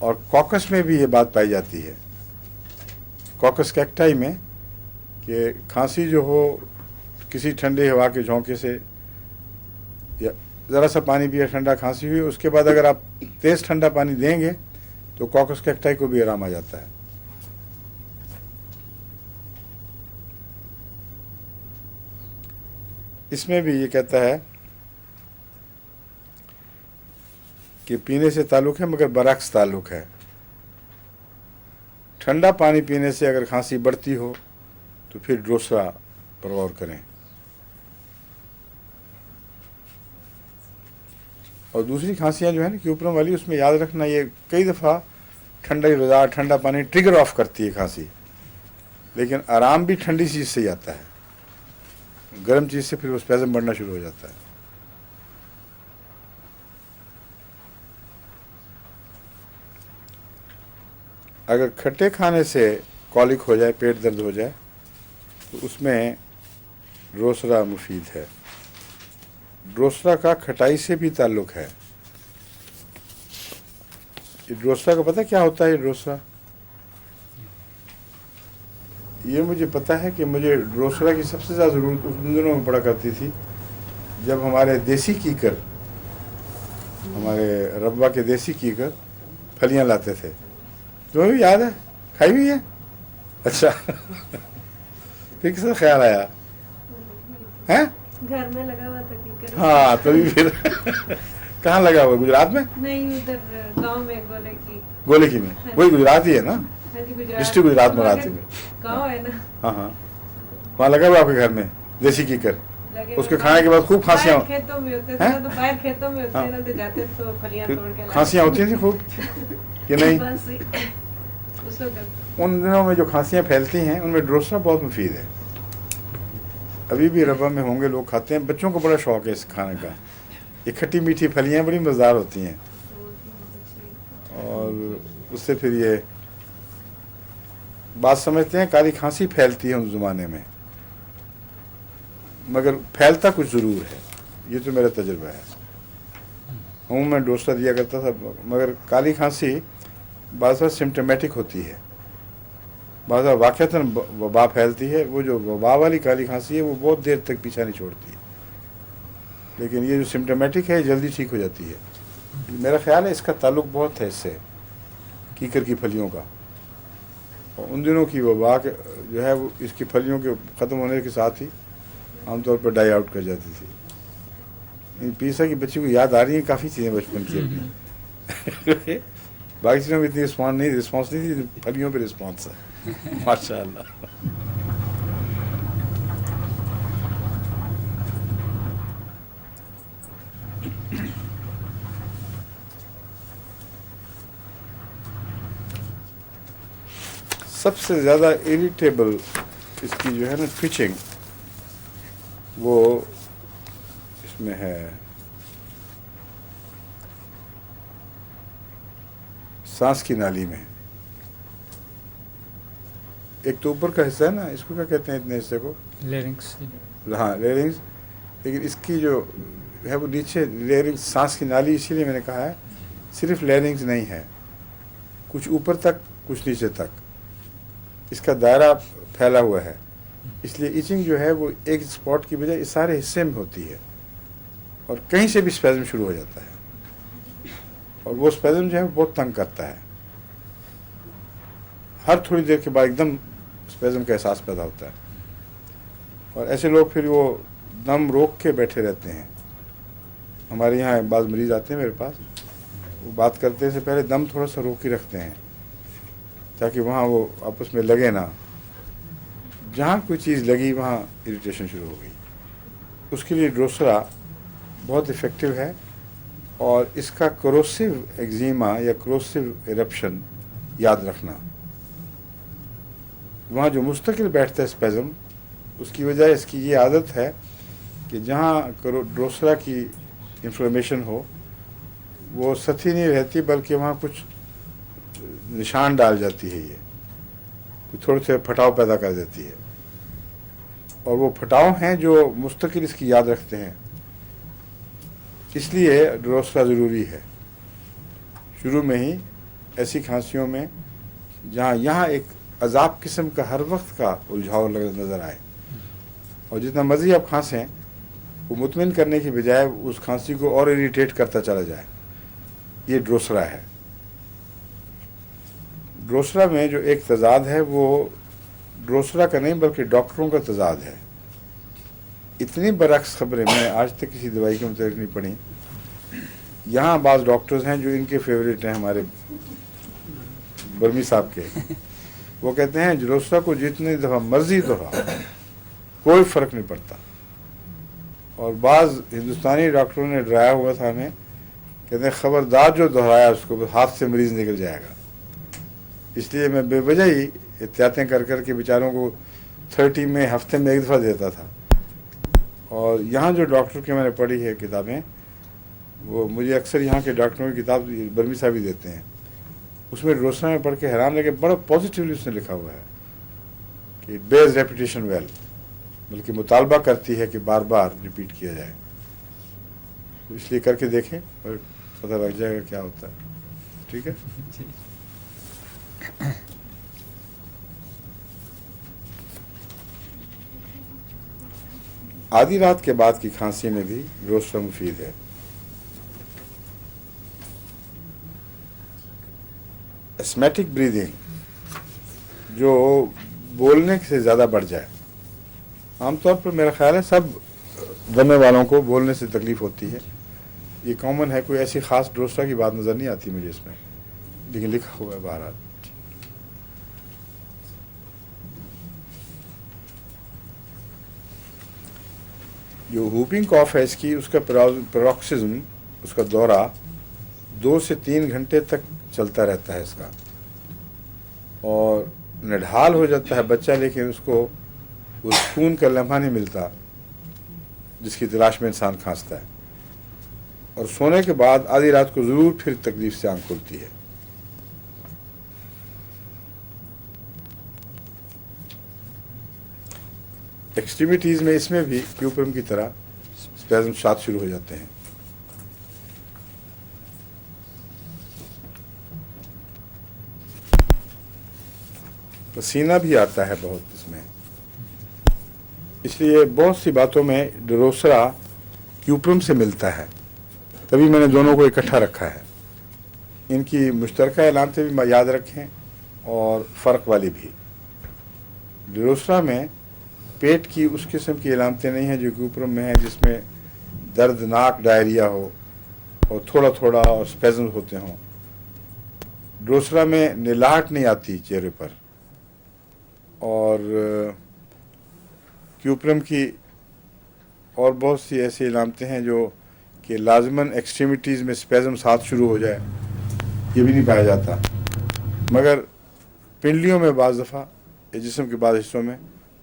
A: और कॉकस में भी ये बात पाई जाती है, कॉकस कैक्टाई में, कि खांसी जो हो किसी ठंडी हवा के झोंके से या ज़रा सा पानी पिया, ठंडा खांसी हुई, उसके बाद अगर आप तेज़ ठंडा पानी देंगे तो कॉकस कैक्टाई को भी आराम आ जाता है। इसमें भी ये कहता है कि पीने से ताल्लुक़ है मगर बरक्स ताल्लुक़ है। ठंडा पानी पीने से अगर खांसी बढ़ती हो तो फिर ड्रोसरा पर गौर करें। और दूसरी खांसियाँ जो है ना कि ऊपर वाली, उसमें याद रखना ये कई दफ़ा ठंडा रज़ा ठंडा पानी ट्रिगर ऑफ करती है खांसी, लेकिन आराम भी ठंडी चीज़ से ही आता है। गर्म चीज़ से फिर वो स्पैज़म बढ़ना शुरू हो जाता है। अगर खट्टे खाने से कॉलिक हो जाए, पेट दर्द हो जाए, तो उसमें ड्रोसरा मुफीद है। ड्रोसरा का खटाई से भी ताल्लुक़ है। ये ड्रोसरा का पता क्या होता है? ये ड्रोसरा, ये मुझे पता है कि मुझे ड्रोसरा की सबसे ज़्यादा ज़रूरत उन दिनों में पड़ा करती थी जब हमारे देसी कीकर, हमारे रब्बा के देसी कीकर फलियाँ लाते थे। तुम्हें भी याद है? खाई हुई है? अच्छा फिर किसका ख्याल आया है?
G: घर में लगा हुआ था कीकर।
A: हाँ, तभी फिर कहाँ लगा हुआ? गुजरात में?
G: नहीं, उधर गांव में
A: गोले की में। वही गुजरात ही है ना?
G: हाँ जी, गुजरात,
A: डिस्ट्रिक्ट गुजरात मराठी में
G: गांव है ना।
A: हाँ हाँ, वहाँ लगा हुआ आपके घर में देसी कीकर।
G: लगे
A: उसके खाने के बाद खूब खांसियाँ,
G: बाहर खेतों में होते थे ना, तो बाहर खेतों में होते ना, तो जाते तो फलियां तोड़ के
A: खांसियाँ होती थी खूब कि नहीं?
G: बस उसको करते।
A: उन दिनों में जो खांसियाँ फैलती हैं उनमें ड्रोसरा बहुत मुफीद है। अभी भी रब्बा में होंगे लोग खाते हैं, बच्चों को बड़ा शौक है इस खाने का। ये खट्टी मीठी फलियाँ बड़ी मज़ेदार होती हैं, और उससे फिर ये बात समझते हैं काली खांसी फैलती है उस ज़माने में, मगर फैलता कुछ ज़रूर है। ये तो मेरा तजुर्बा है। मैं ड्रोसरा दिया करता था, मगर काली खांसी बाज़ सिम्टमेटिक होती है, बाज़ वाक़तन वबा फैलती है। वो जो वबा वाली काली खांसी है वो बहुत देर तक पीछा नहीं छोड़ती, लेकिन ये जो सिम्टमेटिक है जल्दी ठीक हो जाती है। मेरा ख्याल है इसका ताल्लुक़ बहुत है इससे, कीकर की फलियों का। और उन दिनों की वबा जो है वो इसकी फलियों के ख़त्म होने के साथ ही आमतौर पर डाई आउट कर जाती थी। पीसा की बच्ची को याद आ रही है काफ़ी चीज़ें बचपन की अपनी बाकी चीज़ों में इतनी रिस्पॉन्स नहीं थी, फलियों पे रिस्पॉन्स है माशाअल्लाह। सबसे ज़्यादा इरिटेबल इसकी जो है ना ट्विचिंग, वो इसमें है सांस की नाली में। एक तो ऊपर का हिस्सा है ना, इसको क्या कहते हैं इतने हिस्से को?
E: लेरिंग्स।
A: हाँ, लेरिंग्स। लेकिन इसकी जो है वो नीचे लेरिंग्स, सांस की नाली, इसीलिए मैंने कहा है सिर्फ लेरिंग्स नहीं है, कुछ ऊपर तक कुछ नीचे तक इसका दायरा फैला हुआ है। इसलिए इचिंग जो है वो एक स्पॉट की बजाय इस सारे हिस्से में होती है और कहीं से भी स्पेज़म शुरू हो जाता है और वो स्पेज़म जो है बहुत तंग करता है। हर थोड़ी देर के बाद एकदम स्पेज़म का एहसास पैदा होता है और ऐसे लोग फिर वो दम रोक के बैठे रहते हैं। हमारे यहाँ बाज़ मरीज आते हैं मेरे पास, वो बात करते से पहले दम थोड़ा सा रोक ही रखते हैं ताकि वहाँ वो आपस में लगे ना। जहाँ कोई चीज़ लगी वहाँ इरिटेशन शुरू हो गई। उसके लिए ड्रोसरा बहुत इफ़ेक्टिव है और इसका करोसिव एक्जिमा या करोसिव इरप्शन याद रखना। वहाँ जो मुस्तकिल बैठता है स्पेज़म, उसकी वजह इसकी ये आदत है कि जहाँ ड्रोसरा की इन्फ्लेमेशन हो वो सतही नहीं रहती बल्कि वहाँ कुछ निशान डाल जाती है, ये थोड़े से फटाव पैदा कर देती है और वो फटाव हैं जो मुस्तकिल इसकी याद रखते हैं। इसलिए ड्रोसरा ज़रूरी है शुरू में ही ऐसी खांसियों में जहाँ यहाँ एक अजाब किस्म का हर वक्त का उलझाव नज़र आए और जितना मर्जी आप खांसें वो मुतमिन करने की बजाय उस खांसी को और इरिटेट करता चला जाए, ये ड्रोसरा है। ड्रोसरा में जो एक तजाद है वो ड्रोसरा का नहीं बल्कि डॉक्टरों का तजाद है। इतनी बरक्स खबरें मैंने आज तक किसी दवाई के मुताबिक नहीं पढ़ी। यहाँ बाज़ डॉक्टर्स हैं जो इनके फेवरेट हैं, हमारे बर्मी साहब के। वो कहते हैं ड्रोसरा को जितनी दफ़ा मर्जी दोहराओ कोई फ़र्क नहीं पड़ता। और बाज़ हिंदुस्तानी डॉक्टरों ने डराया हुआ था हमें, कहते हैं ख़बरदार जो दोहराया उसको हाथ से मरीज़ निकल जाएगा। इसलिए मैं बेवजह ही एहतियातें कर कर के बेचारों को 30 में हफ्ते में एक दफ़ा देता था। और यहाँ जो डॉक्टर के मैंने पढ़ी है किताबें, वो मुझे अक्सर यहाँ के डॉक्टरों की किताब बर्मी साहब ही देते हैं। उसमें ड्रोसरा में पढ़ के हैरान लगे, बड़ा पॉजिटिवली उसने लिखा हुआ है कि बेज रेपिटेशन वेल, बल्कि मुतालबा करती है कि बार बार रिपीट किया जाए। तो इसलिए करके देखें और पता लग जाएगा क्या होता है। ठीक है। आधी रात के बाद की खांसी में भी ड्रोसरा मुफीद है। एस्मेटिक ब्रीदिंग जो बोलने से ज़्यादा बढ़ जाए, आमतौर पर मेरा ख्याल है सब दमे वालों को बोलने से तकलीफ़ होती है, ये कॉमन है। कोई ऐसी ख़ास ड्रोसरा की बात नज़र नहीं आती मुझे इसमें, लेकिन लिखा हुआ है बहरहाल। जो हुपिंग कॉफ है इसकी, उसका पैरोक्सिज्म, उसका दौरा 2 से 3 घंटे तक चलता रहता है इसका और निढाल हो जाता है बच्चा, लेकिन उसको वो सुकून का लम्हा नहीं मिलता जिसकी तलाश में इंसान खांसता है। और सोने के बाद आधी रात को ज़रूर फिर तकलीफ से आंख खुलती है। एक्सट्रीमिटीज़ में इसमें भी क्यूपरम की तरह स्पेज़म शात शुरू हो जाते हैं। पसीना भी आता है बहुत इसमें, इसलिए बहुत सी बातों में ड्रोसरा क्यूपरम से मिलता है, तभी मैंने दोनों को इकट्ठा रखा है। इनकी मुश्तरका अलामतें भी याद रखें और फ़र्क वाली भी। ड्रोसरा में पेट की उस किस्म की अलामतें नहीं हैं जो क्यूपरम में है, जिसमें दर्दनाक डायरिया हो और थोड़ा थोड़ा और स्पेज़म होते हों। ड्रोसरा में निलाहट नहीं आती चेहरे पर और क्यूपरम की और बहुत सी ऐसी अलामतें हैं जो कि लाजमन एक्सट्रीमिटीज़ में स्पेज़म साथ शुरू हो जाए, ये भी नहीं पाया जाता। मगर पिंडलियों में बाज़ दफ़ा या जिस्म के बाद हिस्सों में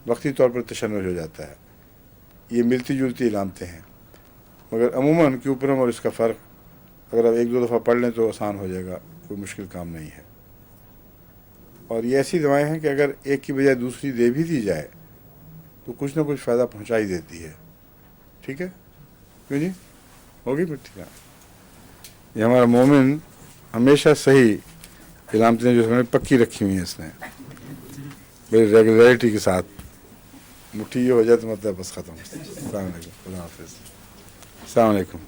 A: वक्ती तौर पर तशन्नुज हो जाता है। ये मिलती जुलती अलामतें हैं, मगर अमूमन क्यूपरम और इसका फ़र्क अगर आप 1-2 दफ़ा पढ़ लें तो आसान हो जाएगा, कोई मुश्किल काम नहीं है। और ये ऐसी दवाएं हैं कि अगर एक की बजाय दूसरी दे भी दी जाए तो कुछ ना कुछ फ़ायदा पहुंचा ही देती है। ठीक है, क्यों जी, होगी फिर ठीक है। ये हमारा मोमिन हमेशा सही इलामतें जो हमें पक्की रखी हुई हैं इसने बड़ी रेगुलरिटी के साथ। मुट्ठी ये हो जाए तो मतलब बस ख़त्म। अस्सलाम वालेकुम, खुदा हाफिज़। अस्सलाम वालेकुम।